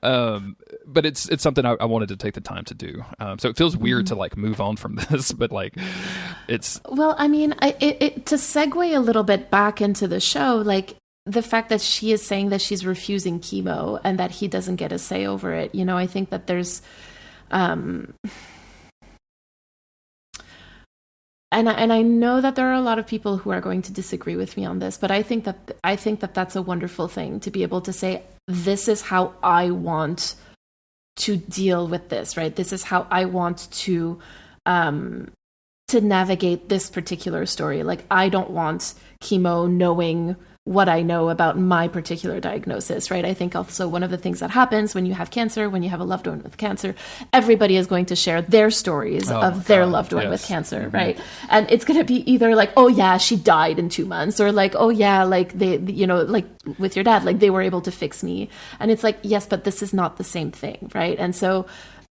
but it's something I wanted to take the time to do. So it feels weird to like move on from this, but like, it's, well, I mean, to segue a little bit back into the show, like, the fact that she is saying that she's refusing chemo and that he doesn't get a say over it, I think that there's, And I know that there are a lot of people who are going to disagree with me on this, but I think that that's a wonderful thing to be able to say, this is how I want to deal with this, right? This is how I want to navigate this particular story. Like, I don't want chemo knowing what I know about my particular diagnosis, right? I think also one of the things that happens when you have cancer, when you have a loved one with cancer, everybody is going to share their stories of their loved one with cancer, right? And it's going to be either like, oh yeah, she died in 2 months, or like, oh yeah, like they, like with your dad, like they were able to fix me. And it's like, yes, but this is not the same thing, right? And so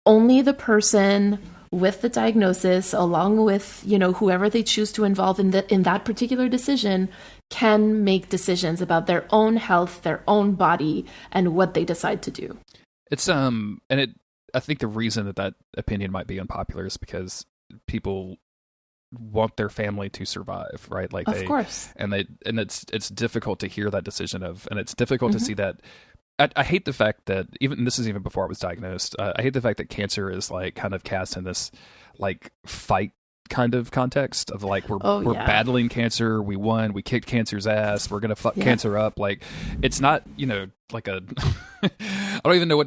only the person with the diagnosis, along with, whoever they choose to involve in that particular decision, can make decisions about their own health, their own body, and what they decide to do. It's I think the reason that opinion might be unpopular is because people want their family to survive, right? Like, of course, and it's difficult to hear that decision and it's difficult to see that. I hate the fact that this is even before I was diagnosed. I hate the fact that cancer is like kind of cast in this like fight kind of context of like, we're battling cancer. We won. We kicked cancer's ass. We're going to fuck cancer up. Like, it's not, like a, I don't even know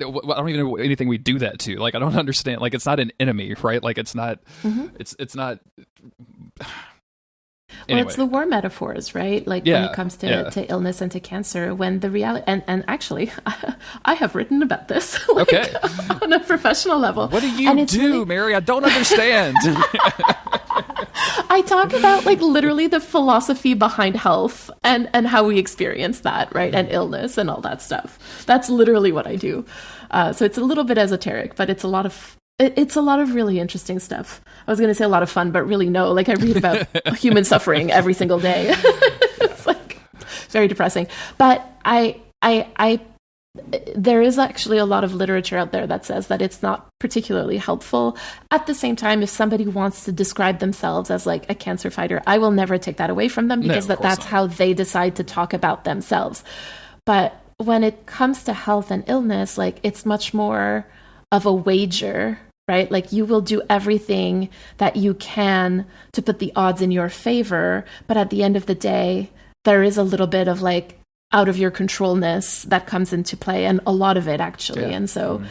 anything we do that to. Like, I don't understand. Like, it's not an enemy, right? Like, it's not, it's not. Well, it's the war metaphors, right? Like, when it comes to illness and to cancer, when the reality, and actually, I have written about this on a professional level. What do you do, Mary? I don't understand. I talk about like literally the philosophy behind health and how we experience that, right? And illness and all that stuff. That's literally what I do. So it's a little bit esoteric, but it's a lot of really interesting stuff. I was going to say a lot of fun, but really no. Like I read about human suffering every single day. It's like very depressing. But there is actually a lot of literature out there that says that it's not particularly helpful. At the same time, if somebody wants to describe themselves as like a cancer fighter, I will never take that away from them because that's how they decide to talk about themselves. But when it comes to health and illness, like it's much more of a wager, right? Like you will do everything that you can to put the odds in your favor. But at the end of the day, there is a little bit of like out of your controlness that comes into play, and a lot of it actually. Yeah. And so,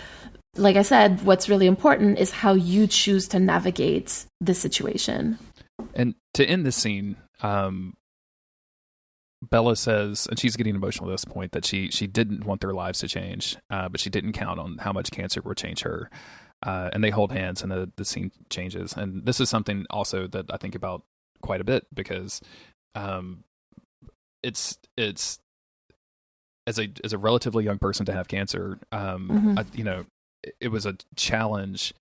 like I said, what's really important is how you choose to navigate the situation. And to end this scene, Bella says, and she's getting emotional at this point, that she didn't want their lives to change, but she didn't count on how much cancer would change her. And they hold hands, and the scene changes. And this is something also that I think about quite a bit because it's as a relatively young person to have cancer, it was a challenge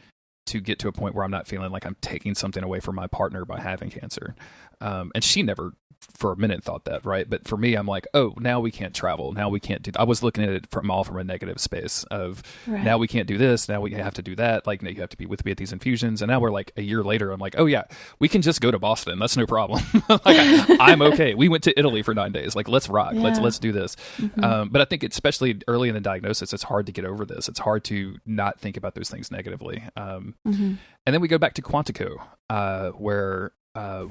to get to a point where I'm not feeling like I'm taking something away from my partner by having cancer. And she never for a minute thought that, right? But for me, I'm like, oh, now we can't travel. Now we can't do I was looking at it from a negative space of now we can't do this. Now we have to do that. Like, you have to be with me at these infusions. And now we're like a year later, I'm like, oh yeah, we can just go to Boston. That's no problem. I'm okay. We went to Italy for 9 days. Like, let's rock. Yeah. Let's do this. But I think especially early in the diagnosis, it's hard to get over this. It's hard to not think about those things negatively. And then we go back to Quantico, where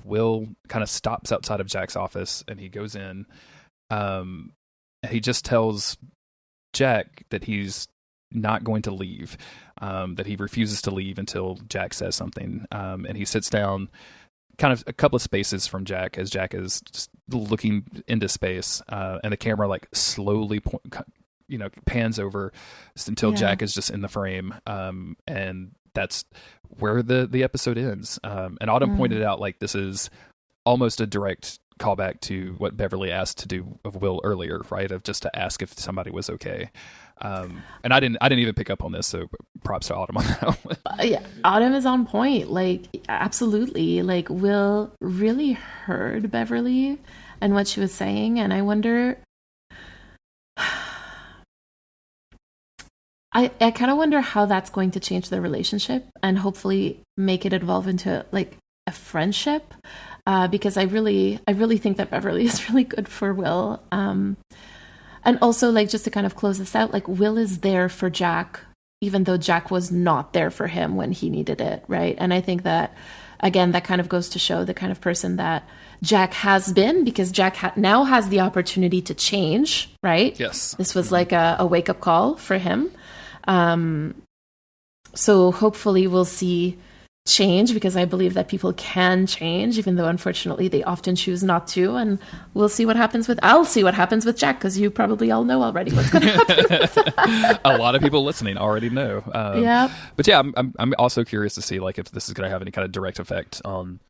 Will kind of stops outside of Jack's office, and he goes in. And he just tells Jack that he's not going to leave, that he refuses to leave until Jack says something. And he sits down kind of a couple of spaces from Jack as Jack is just looking into space, and the camera like slowly pans over until Jack is just in the frame. And that's where the episode ends. And Autumn pointed out, like, this is almost a direct callback to what Beverly asked to do of Will earlier, right? Of just to ask if somebody was okay. And I didn't even pick up on this, so props to Autumn on that one. Yeah, Autumn is on point. Like, absolutely. Like, Will really heard Beverly and what she was saying, and I wonder. I kind of wonder how that's going to change their relationship and hopefully make it evolve into like a friendship, because I really think that Beverly is really good for Will. And also, like, just to kind of close this out, like, Will is there for Jack, even though Jack was not there for him when he needed it, right? And I think that, again, that kind of goes to show the kind of person that Jack has been, because Jack now has the opportunity to change, right? Yes. This was like a wake-up call for him. So hopefully we'll see change, because I believe that people can change, even though unfortunately they often choose not to. And I'll see what happens with Jack, because you probably all know already what's going to happen. A lot of people listening already know. But yeah, I'm also curious to see, like, if this is going to have any kind of direct effect on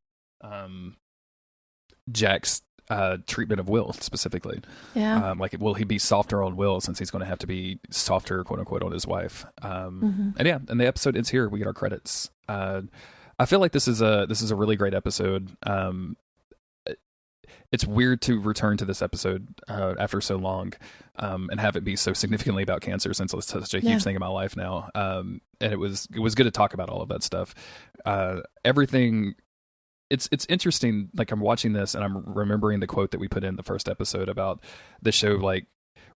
Jack's treatment of Will specifically. Like, will he be softer on Will since he's going to have to be softer, quote unquote, on his wife? And the episode ends here. We get our credits. I feel like this is a really great episode. It's weird to return to this episode after so long, and have it be so significantly about cancer, since it's such a huge thing in my life now. And it was good to talk about all of that stuff. Everything. It's interesting. Like, I'm watching this and I'm remembering the quote that we put in the first episode about the show, like,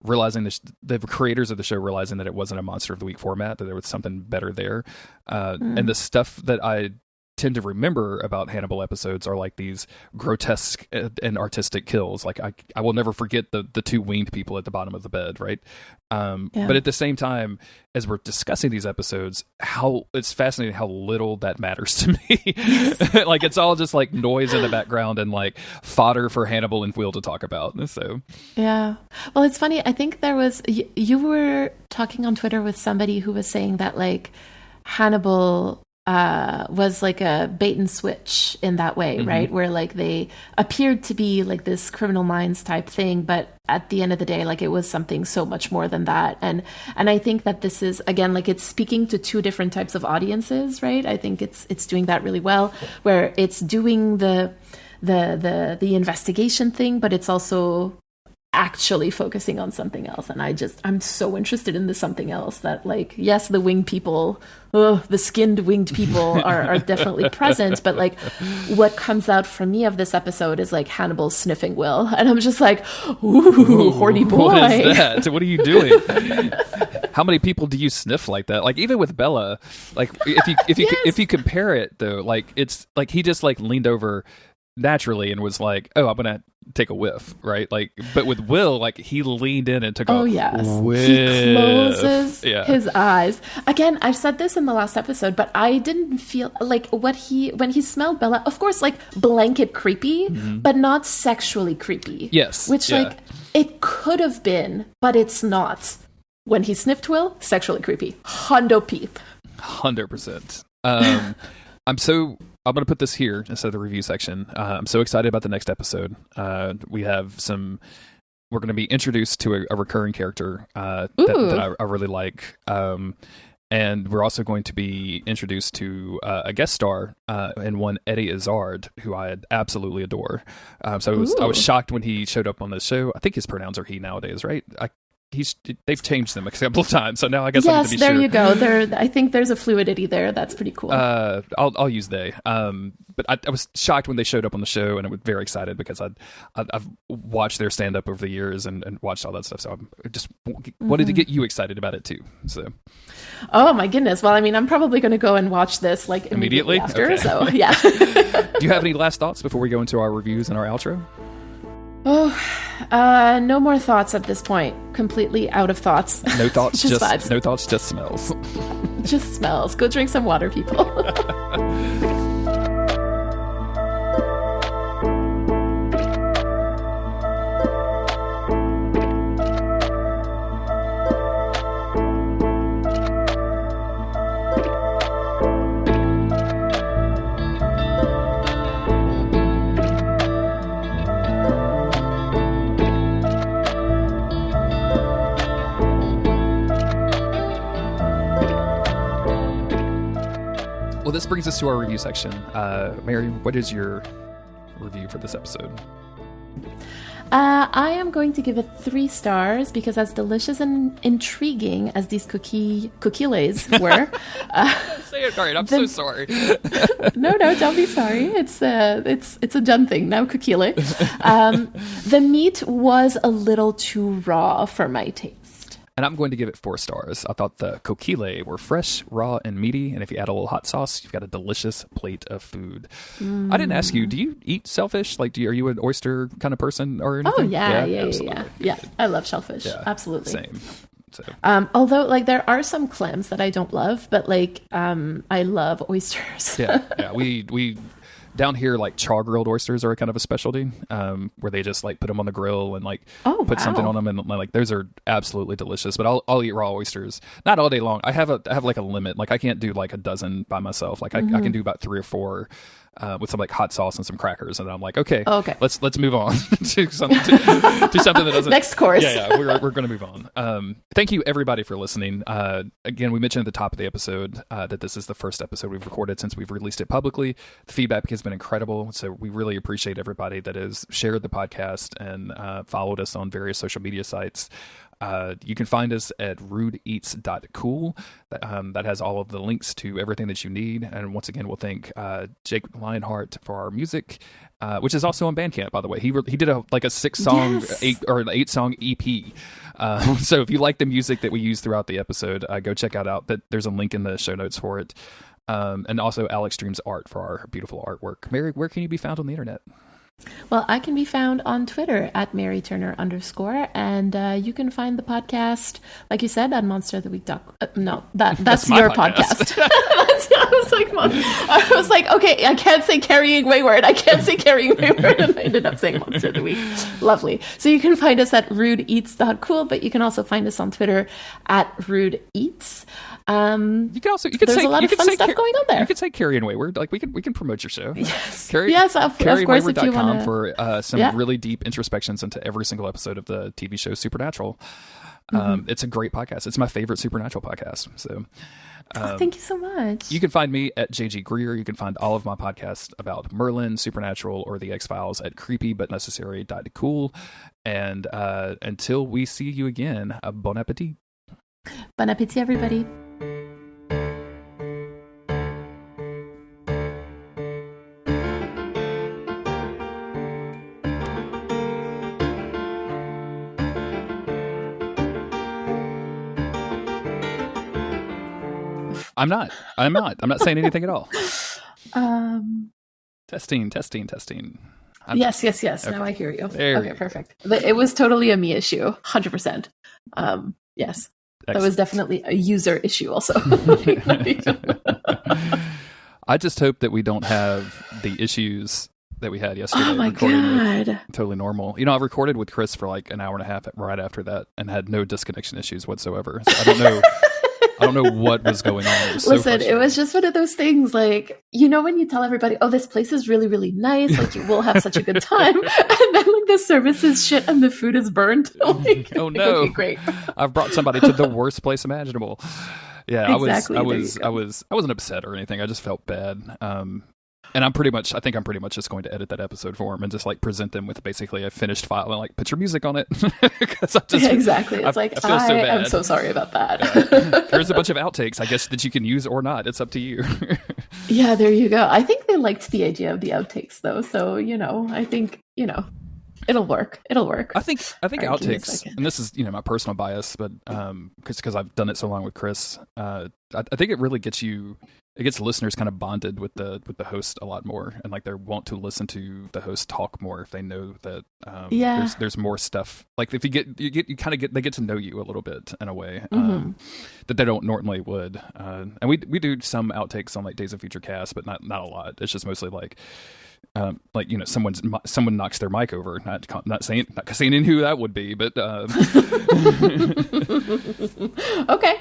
realizing the creators of the show realizing that it wasn't a Monster of the Week format, that there was something better there. And the stuff that I tend to remember about Hannibal episodes are like these grotesque and artistic kills. Like, I will never forget the two winged people at the bottom of the bed, right? But at the same time, as we're discussing these episodes, it's fascinating how little that matters to me. Like, it's all just like noise in the background and like fodder for Hannibal and Will to talk about. So well, it's funny. I think there was you were talking on Twitter with somebody who was saying that, like, Hannibal was like a bait and switch in that way, right? Where like they appeared to be like this Criminal Minds type thing, but at the end of the day, like it was something so much more than that. And I think that this is, again, like it's speaking to two different types of audiences, right? I think it's doing that really well, where it's doing the investigation thing, but it's also actually focusing on something else. And I'm so interested in the something else that, like, yes, the winged people, the skinned winged people are definitely present, but like what comes out from me of this episode is like Hannibal sniffing Will, and I'm just like, ooh, horny boy. What is that? What are you doing? How many people do you sniff like that? Like even with Bella, like if you compare it though, like it's like he just like leaned over naturally and was like, oh, I'm gonna take a whiff, right? Like, but with Will, like he leaned in and took a whiff. He closes his eyes. Again, I've said this in the last episode, but I didn't feel like when he smelled Bella, of course, like blanket creepy, but not sexually creepy. Yes. Which like it could have been, but it's not. When he sniffed Will, sexually creepy. Hundo peep. 100%. I'm going to put this here instead of the review section. I'm so excited about the next episode. We're going to be introduced to a recurring character that I really like. And we're also going to be introduced to a guest star in one Eddie Izzard, who I absolutely adore. I was shocked when he showed up on the show. I think his pronouns are he nowadays, right? They've changed them a couple of times, so now I guess I need to be sure. Yes, there you go. I think there's a fluidity there. That's pretty cool. I'll use they. But I was shocked when they showed up on the show, and I was very excited because I've watched their stand up over the years and watched all that stuff. So I just wanted to get you excited about it too. So. Oh my goodness! Well, I mean, I'm probably going to go and watch this like immediately after. Okay. So yeah. Do you have any last thoughts before we go into our reviews and our outro? No more thoughts at this point. Completely out of thoughts. No thoughts, just vibes. No thoughts, just smells. Just smells. Go drink some water, people. Well, this brings us to our review section. Mary, what is your review for this episode? I am going to give it 3 stars because as delicious and intriguing as these cookies were... Say it right, I'm so sorry. No, don't be sorry. It's a done thing. Now cookile. The meat was a little too raw for my taste. And I'm going to give it 4 stars. I thought the kokile were fresh, raw, and meaty. And if you add a little hot sauce, you've got a delicious plate of food. I didn't ask you, do you eat shellfish? Like, are you an oyster kind of person or anything? Oh, yeah. I love shellfish. Yeah, absolutely. Same. So. Although, like, there are some clams that I don't love, but, like, I love oysters. Yeah. We down here, like char-grilled oysters are kind of a specialty, where they just like put them on the grill and like put something on them, and like those are absolutely delicious. But I'll eat raw oysters, not all day long. I have like a limit. Like I can't do like a dozen by myself. Like I can do about 3 or 4. With some like hot sauce and some crackers, and I'm like, okay. Let's move on to something that doesn't. Next course. Yeah, we're going to move on. Thank you everybody for listening. Again, we mentioned at the top of the episode that this is the first episode we've recorded since we've released it publicly. The feedback has been incredible, so we really appreciate everybody that has shared the podcast and followed us on various social media sites. You can find us at rudeeats.cool. That has all of the links to everything that you need. And once again, we'll thank Jake Lionheart for our music, which is also on Bandcamp, by the way. He did a 6-song, 8-song EP. So if you like the music that we use throughout the episode, go check out. There's a link in the show notes for it. And also Alex Dream's art for our beautiful artwork. Mary, where can you be found on the internet? Well, I can be found on Twitter at MaryTurner_, and you can find the podcast, like you said, at Monster of the Week. That's your podcast. I was like, okay, I can't say Carrying Wayward. And I ended up saying Monster of the Week. Lovely. So you can find us at rudeeats.cool, but you can also find us on Twitter at rudeeats. You can also there's a lot of fun stuff going on there. You could say Carrie and Wayward. Like we can promote your show. Yes, Carrie, yes, of course. If you want for some really deep introspections into every single episode of the TV show Supernatural. It's a great podcast. It's my favorite Supernatural podcast. So, thank you so much. You can find me at JG Greer. You can find all of my podcasts about Merlin, Supernatural, or the X-Files at creepybutnecessary.cool. And until we see you again, bon appetit. Bon appetit, everybody. I'm not saying anything at all. Testing. Yes. Okay. Now I hear you. Okay, perfect. It was totally a me issue, 100%. Yes. That was definitely a user issue also. I just hope that we don't have the issues that we had yesterday. Oh my God. Totally normal. You know, I recorded with Chris for like an hour and a half right after that and had no disconnection issues whatsoever. So I don't know. I don't know what was going on. Listen, it was just one of those things like, you know, when you tell everybody, oh, this place is really, really nice. Like, you will have such a good time. And then, like, the service is shit and the food is burned. Like, oh, no. Okay, great. I've brought somebody to the worst place imaginable. Yeah, exactly. I wasn't upset or anything. I just felt bad. And I think I'm pretty much just going to edit that episode for them and just like present them with basically a finished file and like put your music on it. Exactly. It's I am so sorry about that. There's a bunch of outtakes, I guess, that you can use or not. It's up to you. Yeah, there you go. I think they liked the idea of the outtakes though. So, you know, I think, you know, it'll work. I think outtakes, and this is, you know, my personal bias, but because I've done it so long with Chris, I think it really gets listeners kind of bonded with the host a lot more, and like they want to listen to the host talk more if they know that there's more stuff. Like if they get to know you a little bit in a way that they don't normally would. And we do some outtakes on like Days of Future Cast, but not a lot. It's just mostly like you know, someone knocks their mic over. Not saying who that would be, but okay.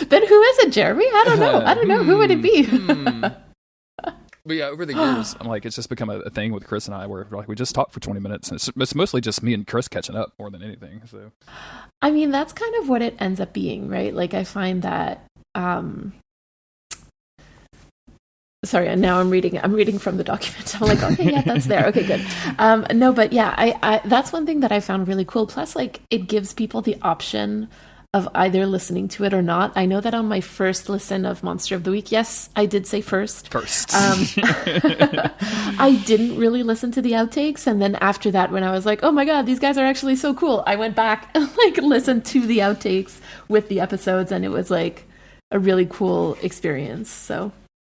Then who is it, Jeremy? I don't know. Who would it be? But yeah, over the years, I'm like, it's just become a thing with Chris and I, where like we just talk for 20 minutes, and it's mostly just me and Chris catching up more than anything. So, I mean, that's kind of what it ends up being, right? Like, I find that. Sorry, and now I'm reading from the document. I'm like, okay, yeah, that's there. Okay, good. No, but yeah, I that's one thing that I found really cool. Plus, like, it gives people the option of either listening to it or not. I know that on my first listen of Monster of the Week, yes, I did say first. I didn't really listen to the outtakes, and then after that, when I was like, oh my God, these guys are actually so cool, I went back and like listened to the outtakes with the episodes, and it was like a really cool experience. So.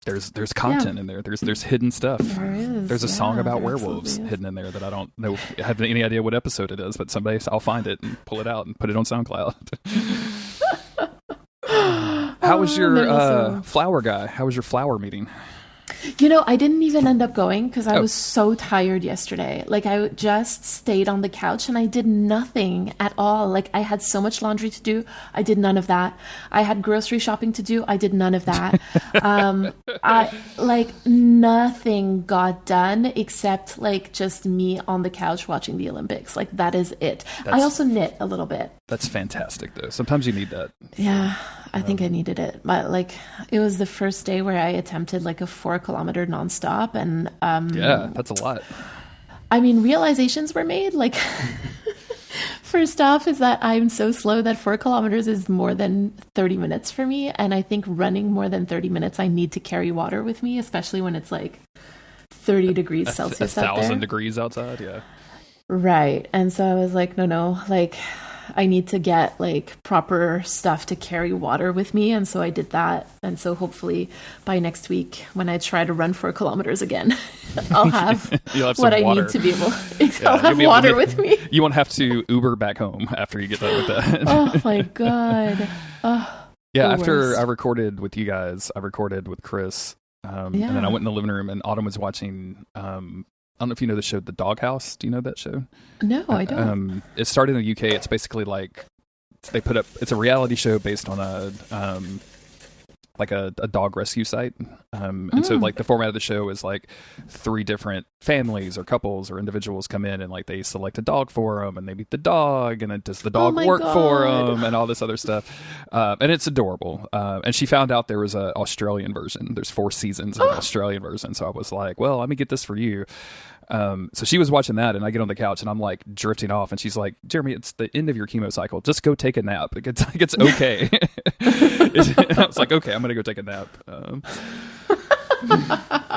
There's content in there. There's hidden stuff. There's a song about werewolves hidden in there that I don't know, have any idea what episode it is, but someday I'll find it and pull it out and put it on SoundCloud. How was your flower guy? How was your flower meeting? You know, I didn't even end up going because I was so tired yesterday. Like, I just stayed on the couch and I did nothing at all. Like, I had so much laundry to do. I did none of that. I had grocery shopping to do. I did none of that. Nothing got done except like just me on the couch watching the Olympics. Like, that is it. I also knit a little bit. That's fantastic though. Sometimes you need that. Yeah. I think I needed it. But like, it was the first day where I attempted like a 4-kilometer nonstop, and yeah, that's a lot. I mean, realizations were made. Like, first off, is that I'm so slow that 4 kilometers is more than 30 minutes for me, and I think running more than 30 minutes, I need to carry water with me, especially when it's like 30 degrees Celsius out there. 1,000 degrees outside, yeah. Right, and so I was like, no, like, I need to get like proper stuff to carry water with me. And so I did that. And so hopefully by next week, when I try to run 4 kilometers again, I'll have, what I need to be able. I'll have water with me. You won't have to Uber back home after you get done with that. Oh my God. Yeah. After I recorded with you guys, I recorded with Chris. And then I went in the living room and Autumn was watching, I don't know if you know the show The Doghouse. Do you know that show? No, I don't. It started in the UK. It's basically like it's a reality show based on like a dog rescue site. And so like the format of the show is like 3 different families or couples or individuals come in and like they select a dog for them and they meet the dog and then does the dog work for them and all this other stuff. And it's adorable. And she found out there was an Australian version. There's 4 seasons of an Australian version. So I was like, well, let me get this for you. So she was watching that and I get on the couch and I'm like drifting off and she's like, Jeremy, it's the end of your chemo cycle. Just go take a nap. It's okay. I was like, okay, I'm going to go take a nap.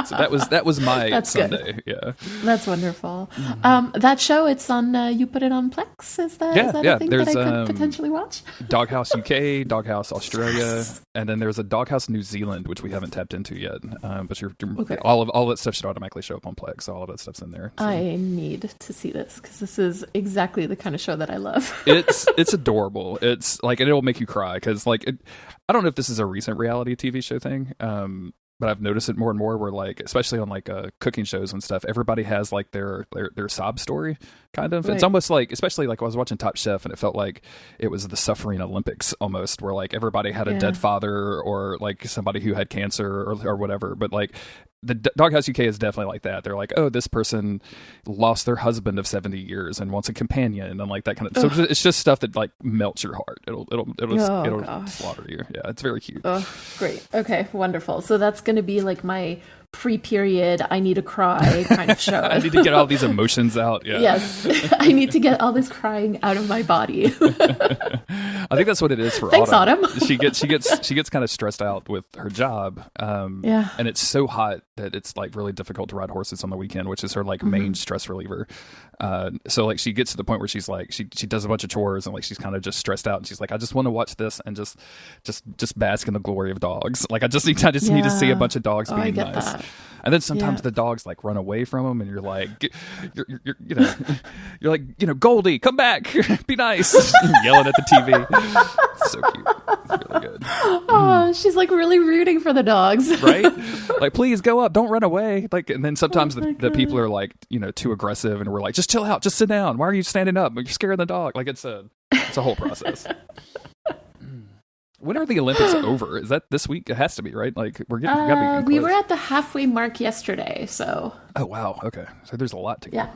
So that was my That's Sunday. Good. Yeah. That's wonderful. That show, it's on, you put it on Plex? Is that a thing that I could potentially watch? Doghouse UK, Doghouse Australia, and then there's a Doghouse New Zealand, which we haven't tapped into yet. But all that stuff should automatically show up on Plex. So all of that stuff's in there. So. I need to see this because this is exactly the kind of show that I love. It's adorable. It's like, and it'll make you cry because like, I don't know if this is a recent reality TV show thing. But I've noticed it more and more where like, especially on like cooking shows and stuff, everybody has like their sob story kind of. Right. It's almost like, especially like I was watching Top Chef and it felt like it was the suffering Olympics almost where like everybody had a dead father or like somebody who had cancer or whatever. But like the Doghouse UK is definitely like that. They're like, oh, this person lost their husband of 70 years and wants a companion and like that kind of. So it's just stuff that like melts your heart. It'll slaughter you. Yeah, it's very cute. Oh, great. Okay, wonderful. So that's going to be like my pre-period, I need to cry kind of show. I need to get all these emotions out. Yeah. Yes, I need to get all this crying out of my body. I think that's what it is for Thanks, Autumn. Autumn. She gets kind of stressed out with her job. And it's so hot that it's like really difficult to ride horses on the weekend, which is her like main stress reliever. So like she gets to the point where she's like she does a bunch of chores and like she's kind of just stressed out and she's like, I just want to watch this and just bask in the glory of dogs. Like I just need to see a bunch of dogs being nice. That. And then sometimes the dogs like run away from them and you're like you're like, Goldie, come back, be nice. Yelling at the TV. So cute. It's really good. Oh, she's like really rooting for the dogs. Right? Like, please go up, don't run away. Like, and then sometimes the people are like, too aggressive and we're like, just chill out, just sit down. Why are you standing up? You're scaring the dog. Like it's a whole process. When are the Olympics over? Is that this week? It has to be, right? Like we're getting we were at the halfway mark yesterday, so. Oh wow! Okay, so there's a lot to go.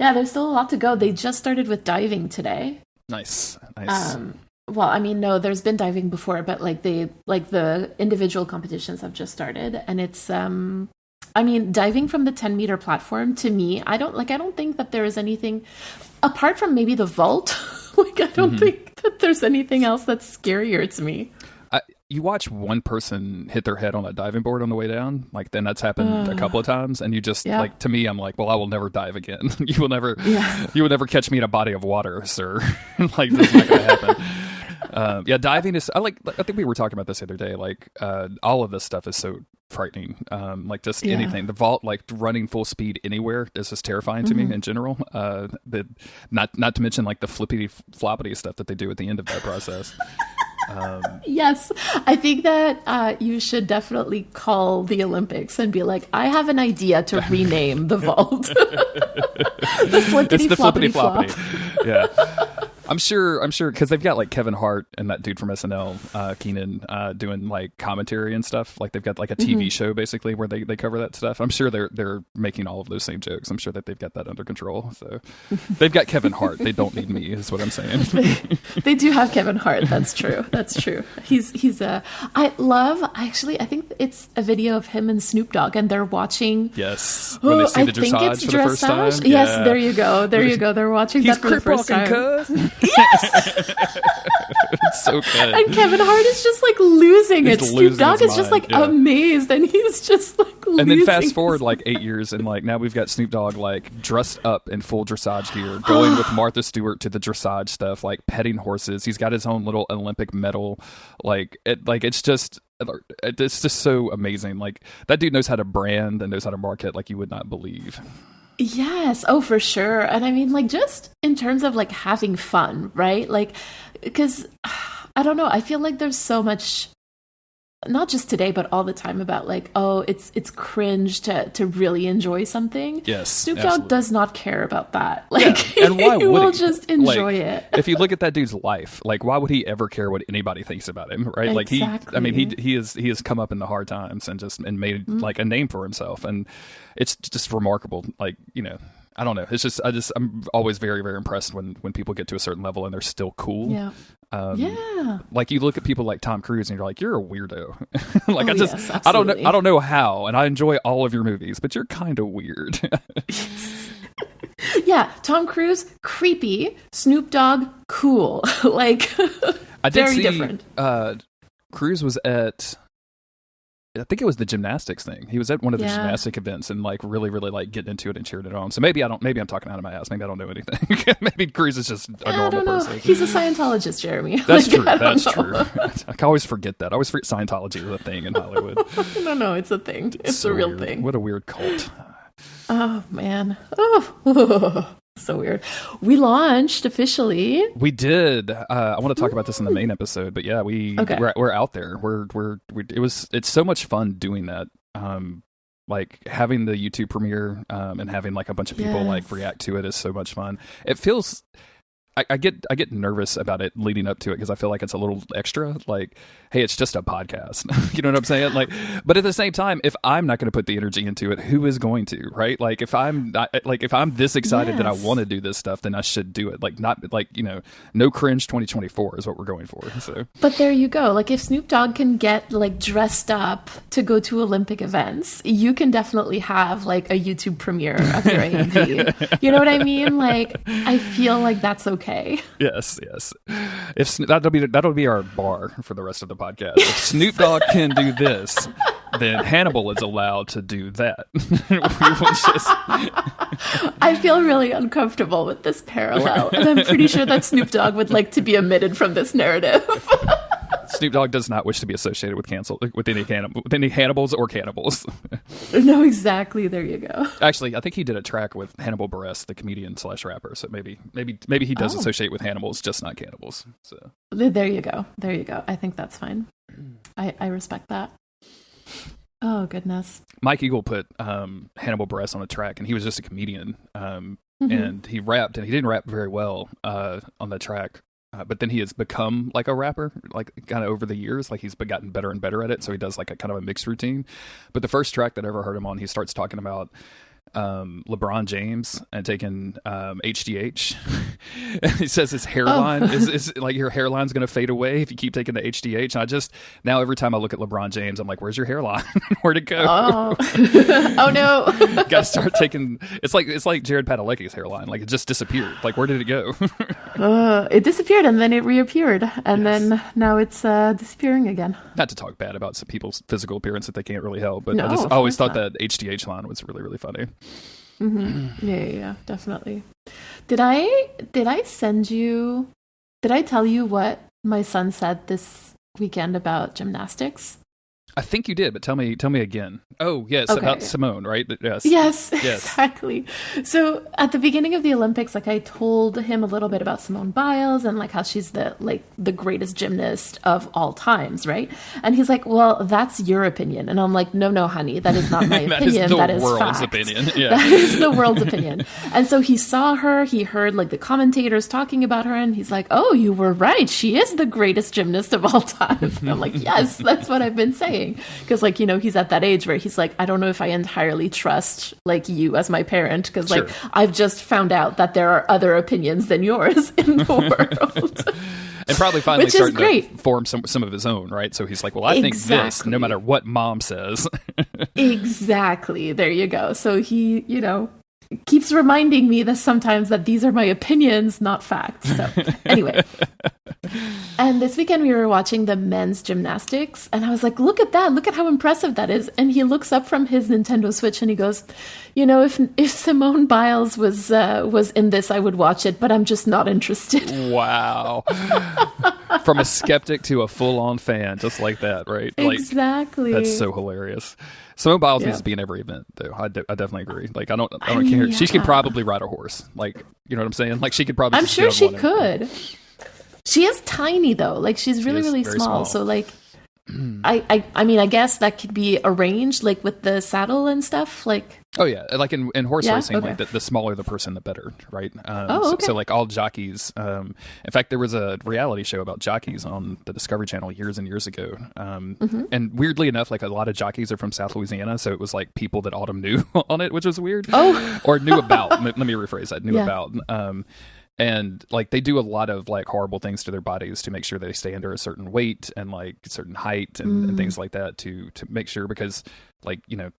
Yeah, there's still a lot to go. They just started with diving today. Nice. Well, I mean, no, there's been diving before, but like the individual competitions have just started, and it's diving from the 10-meter platform. To me, I don't think that there is anything apart from maybe the vault. Like I don't think that there's anything else that's scarier to me. You watch one person hit their head on a diving board on the way down, like then that's happened a couple of times, and you just like, to me, I'm like, well, I will never dive again. You will never catch me in a body of water, sir. Like this is not going to happen. Diving is. I think we were talking about this the other day. Like all of this stuff is so frightening. Like just anything. The vault, like running full speed anywhere, is just terrifying to me in general. Not to mention like the flippity floppity stuff that they do at the end of that process. Yes, I think that you should definitely call the Olympics and be like, I have an idea to rename the vault. The flippity floppity flop. Yeah. I'm sure, because they've got like Kevin Hart and that dude from SNL, Keenan, doing like commentary and stuff. Like they've got like a TV show basically where they cover that stuff. I'm sure they're making all of those same jokes. I'm sure that they've got that under control. So they've got Kevin Hart. They don't need me, is what I'm saying. They do have Kevin Hart. That's true. He's I think it's a video of him and Snoop Dogg and they're watching. Yes. When they see the dressage for the first time. Yes, there you go. They're watching that for the first time. Yes. It's so good. And Kevin Hart is just like losing it. Snoop Dogg is just like amazed and he's just like losing. And then fast forward like 8 years and like now we've got Snoop Dogg like dressed up in full dressage gear, going with Martha Stewart to the dressage stuff, like petting horses. He's got his own little Olympic medal. It's just so amazing. Like that dude knows how to brand and knows how to market like you would not believe. Yes. Oh, for sure. And I mean, like, just in terms of like having fun, right? Like, because I don't know, I feel like there's so much not just today, but all the time about like, oh, it's cringe to really enjoy something. Yes, Snoop Dogg absolutely. does not care about that. Like, yeah. And why would he will he? just enjoy it. If you look at that dude's life, like, why would he ever care what anybody thinks about him, right? Exactly. Like he has come up in the hard times and made like a name for himself, and it's just remarkable. Like, you know, I don't know. It's just I'm always very, very impressed when people get to a certain level and they're still cool. Yeah. Like you look at people like Tom Cruise and you're like, you're a weirdo. Like yes, I don't know how, and I enjoy all of your movies, but you're kind of weird. Yeah, Tom Cruise, creepy. Snoop Dogg, cool. Like, I did very see, different. Cruise was at, I think it was the gymnastics thing. He was at one of the Yeah. gymnastic events and like really, really like getting into it and cheering it on. So maybe I'm talking out of my ass. Maybe I don't know anything. Maybe Cruise is just a I normal don't know. person. He's a Scientologist, Jeremy. That's Like, true. I don't That's know. true. I always forget that. I always forget Scientology is a thing in Hollywood. No, it's a thing. It's so a real weird. thing. What a weird cult. Oh, man. Oh, so weird. We launched officially. We did. I want to talk about this in the main episode, but yeah, Okay. we're out there. It's so much fun doing that. Like having the YouTube premiere and having like a bunch of people like Yes. react to it is so much fun. It feels. I get nervous about it leading up to it because I feel like it's a little extra. Like, hey, it's just a podcast. You know what I'm saying? Like, but at the same time, if I'm not going to put the energy into it, who is going to? Right? Like, if I'm this excited that I Yes. want to do this stuff, then I should do it. Like, not like, you know, no cringe 2024 is what we're going for. So, But there you go. Like, if Snoop Dogg can get like dressed up to go to Olympic events, you can definitely have like a YouTube premiere of your AMV. You know what I mean? Like, I feel like that's okay. yes. If that'll be our bar for the rest of the podcast. If Snoop Dogg can do this, then Hannibal is allowed to do that. We will just. I feel really uncomfortable with this parallel, and I'm pretty sure that Snoop Dogg would like to be omitted from this narrative. Snoop Dogg does not wish to be associated with any Hannibals or cannibals. No, exactly. There you go. Actually, I think he did a track with Hannibal Buress, the comedian / rapper. So maybe he does Oh. associate with Hannibals, just not cannibals. So There you go. There you go. I think that's fine. I respect that. Oh, goodness. Mike Eagle put Hannibal Buress on a track, and he was just a comedian, Mm-hmm. and he rapped, and he didn't rap very well on the track. But then he has become like a rapper, like kind of over the years, like he's gotten better and better at it. So he does like a kind of a mixed routine. But the first track that I ever heard him on, he starts talking about LeBron James and taking HGH. He says his hairline is like, your hairline's going to fade away if you keep taking the HGH. And I just, now every time I look at LeBron James, I'm like, where's your hairline? Where'd it go? Oh, oh no. Got to start taking, it's like Jared Padalecki's hairline. Like it just disappeared. Like, where did it go? It disappeared and then it reappeared. And then now it's disappearing again. Not to talk bad about some people's physical appearance that they can't really help, but No, I of always course thought that HGH line was really, really funny. Mm-hmm. Yeah, definitely. Did I send you, did I tell you what my son said this weekend about gymnastics? I think you did, but tell me again. Oh, yes, Okay. about Simone, right? Yes. Yes, Yes. exactly. So at the beginning of the Olympics, like I told him a little bit about Simone Biles and like how she's the greatest gymnast of all times, right? And he's like, "Well, that's your opinion." And I'm like, "No, honey, that is not my That opinion. is the that is world's fact. opinion. Yeah. That is the world's opinion." And so he saw her, he heard like the commentators talking about her, and he's like, "Oh, you were right. She is the greatest gymnast of all time." And I'm like, "Yes, that's what I've been saying." Because like, you know, he's at that age where he's like, I don't know if I entirely trust like you as my parent, because like Sure. I've just found out that there are other opinions than yours in the world. And probably finally Which is starting great. to form some of his own, right? So he's like, well, I think this, Exactly. no matter what mom says. Exactly. There you go. So he, you know, keeps reminding me that sometimes that these are my opinions, not facts. So anyway. And this weekend we were watching the men's gymnastics and I was like, look at that. Look at how impressive that is. And he looks up from his Nintendo Switch and he goes, you know, if Simone Biles was in this, I would watch it, but I'm just not interested. Wow. From a skeptic to a full-on fan, just like that, right? Like, Exactly. that's so hilarious. Simone Biles Yeah. needs to be in every event, though. I definitely agree. Like, I don't mean, care. She could yeah. probably ride a horse. Like, you know what I'm saying? Like, she could probably. I'm just sure get on she one and- could. She is tiny though. Like she's really, is really very small. small. So like I mean, I guess that could be arranged, like with the saddle and stuff, like. Oh yeah, like in horse racing, okay. like the smaller the person, the better, right? Okay. So like all jockeys. In fact, there was a reality show about jockeys on the Discovery Channel years and years ago. And weirdly enough, like a lot of jockeys are from South Louisiana, so it was like people that Autumn knew on it, which was weird. Oh, or knew about. Let me rephrase that. Knew Yeah. about. And like they do a lot of like horrible things to their bodies to make sure they stay under a certain weight and like certain height and things like that to make sure, because like, you know,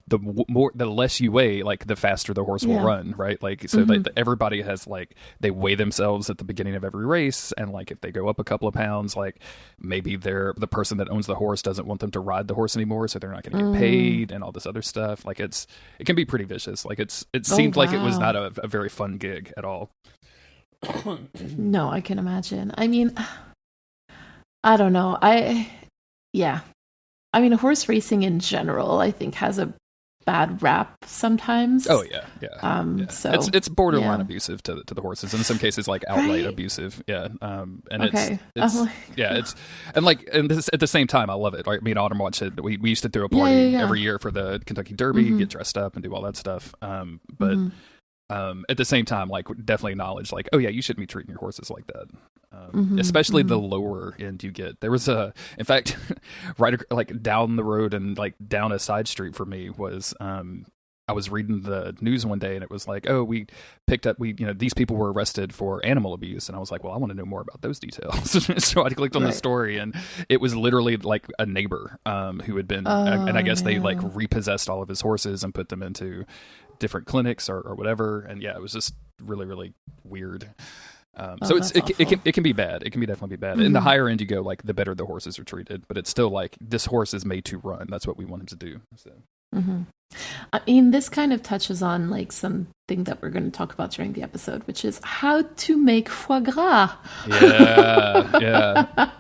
the less you weigh, like the faster the horse will run, right? Like so everybody has like, they weigh themselves at the beginning of every race, and like if they go up a couple of pounds, like maybe the person that owns the horse doesn't want them to ride the horse anymore, so they're not going to get paid and all this other stuff. Like it can be pretty vicious. Like it seemed like it was not a very fun gig at all. No, I can imagine. I mean, I don't know. I mean, horse racing in general, I think, has a bad rap sometimes. Oh yeah. So it's borderline abusive to the horses. In some cases, like outright abusive. Yeah. And okay. it's at the same time, I love it. Right? Me and Autumn watch it. We used to throw a party every year for the Kentucky Derby, get dressed up and do all that stuff. But at the same time, like definitely acknowledge like, oh yeah, you shouldn't be treating your horses like that. Especially the lower end you get. There was in fact, right like down the road and like down a side street for me was, I was reading the news one day and it was like, oh, we picked up, these people were arrested for animal abuse. And I was like, well, I want to know more about those details. So I clicked on the story and it was literally like a neighbor, who had been, and I guess they like repossessed all of his horses and put them into different clinics or whatever. And yeah, it was just really, really weird. So it can be bad. It can definitely be bad. In the higher end you go, like the better the horses are treated, but it's still like this horse is made to run. That's what we want him to do. So. I mean, this kind of touches on like something that we're going to talk about during the episode, which is how to make foie gras. Yeah.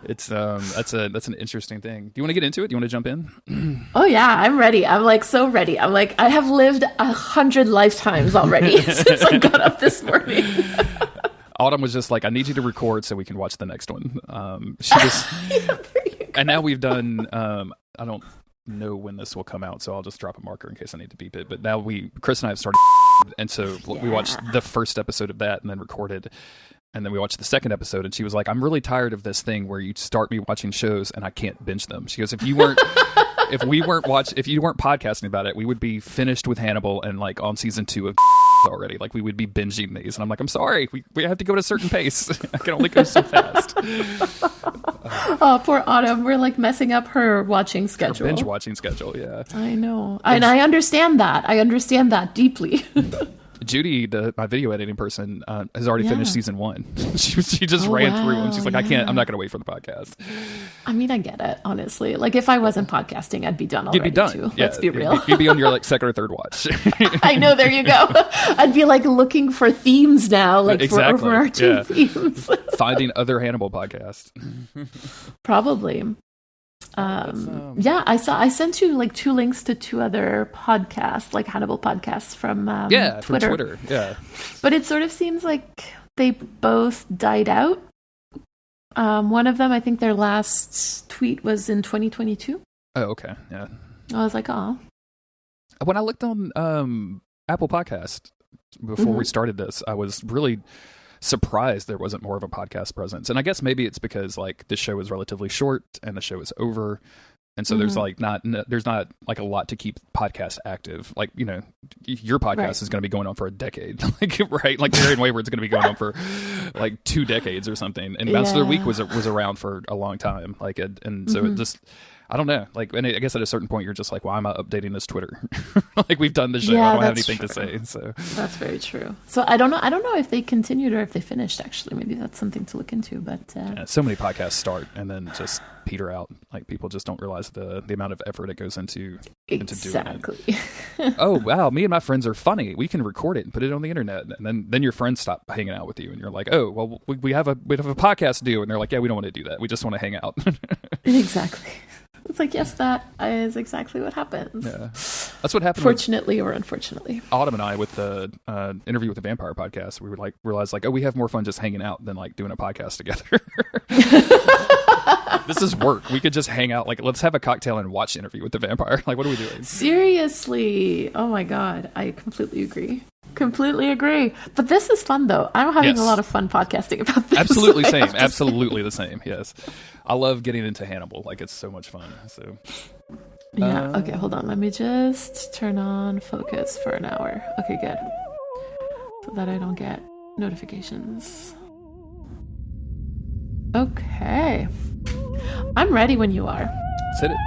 It's that's an interesting thing. Do you want to get into it? Do you want to jump in? Oh yeah, I'm ready. I'm like so ready. I'm like, I have lived 100 lifetimes already since I got up this morning. Autumn was just like, I need you to record so we can watch the next one. She was, and now we've done. I don't know when this will come out, so I'll just drop a marker in case I need to beep it. But now Chris and I have started, and so we watched the first episode of that, and then recorded, and then we watched the second episode. And she was like, I'm really tired of this thing where you start me watching shows and I can't binge them. She goes, if you weren't podcasting about it, we would be finished with Hannibal and like on season 2 of already. Like we would be binging these. And I'm like, I'm sorry, we have to go at a certain pace. I can only go so fast. Oh, poor Autumn. We're like messing up her watching schedule. Her binge watching schedule, yeah. I know. And I understand that. I understand that deeply. Judy, my video editing person, has already finished season 1. she just ran through and she's like, I'm not going to wait for the podcast. I mean, I get it, honestly. Like if I wasn't podcasting, I'd be done already. You'd be done. Too. Yeah, Let's be real. You'd be on your like second or third watch. I know. There you go. I'd be like looking for themes now, like for overarching themes. Finding other Hannibal podcasts. Probably. I sent you like 2 links to 2 other podcasts, like Hannibal podcasts from Twitter. Yeah. But it sort of seems like they both died out. One of them, I think their last tweet was in 2022. Oh, okay. Yeah. I was like, oh. When I looked on Apple Podcast before we started this, I was really surprised there wasn't more of a podcast presence. And I guess maybe it's because like the show is relatively short and the show is over, and so there's like not like a lot to keep podcasts active. Like, your podcast is going to be going on for a decade, like right, like Mary and Wayward's going to be going on for like 2 decades or something. And Bounce of the Week was around for a long time, like and so it just, I don't know. Like, and I guess at a certain point, you're just like, why am I updating this Twitter? Like, we've done the show. I don't have anything to say. So that's very true. So I don't know if they continued or if they finished. Actually, maybe that's something to look into. But so many podcasts start and then just peter out. Like people just don't realize the amount of effort it goes into doing it. Oh wow, me and my friends are funny. We can record it and put it on the internet, and then your friends stop hanging out with you, and you're like, oh well, we have a podcast to do, and they're like, yeah, we don't want to do that. We just want to hang out. Exactly. It's like, yes, that is exactly what happens. Yeah, that's what happened. Fortunately or unfortunately. Autumn and I, with the Interview with the Vampire podcast, we would like realize like, oh, we have more fun just hanging out than like doing a podcast together. This is work. We could just hang out. Like, let's have a cocktail and watch Interview with the Vampire. Like, what are we doing? Seriously. Oh my God. I completely agree. Completely agree. But this is fun, though. I'm having a lot of fun podcasting about this. Absolutely same. Absolutely the same. Yes. I love getting into Hannibal. Like, it's so much fun. So. Yeah. Okay, hold on. Let me just turn on focus for an hour. Okay, good. So that I don't get notifications. Okay. I'm ready when you are. Sit it.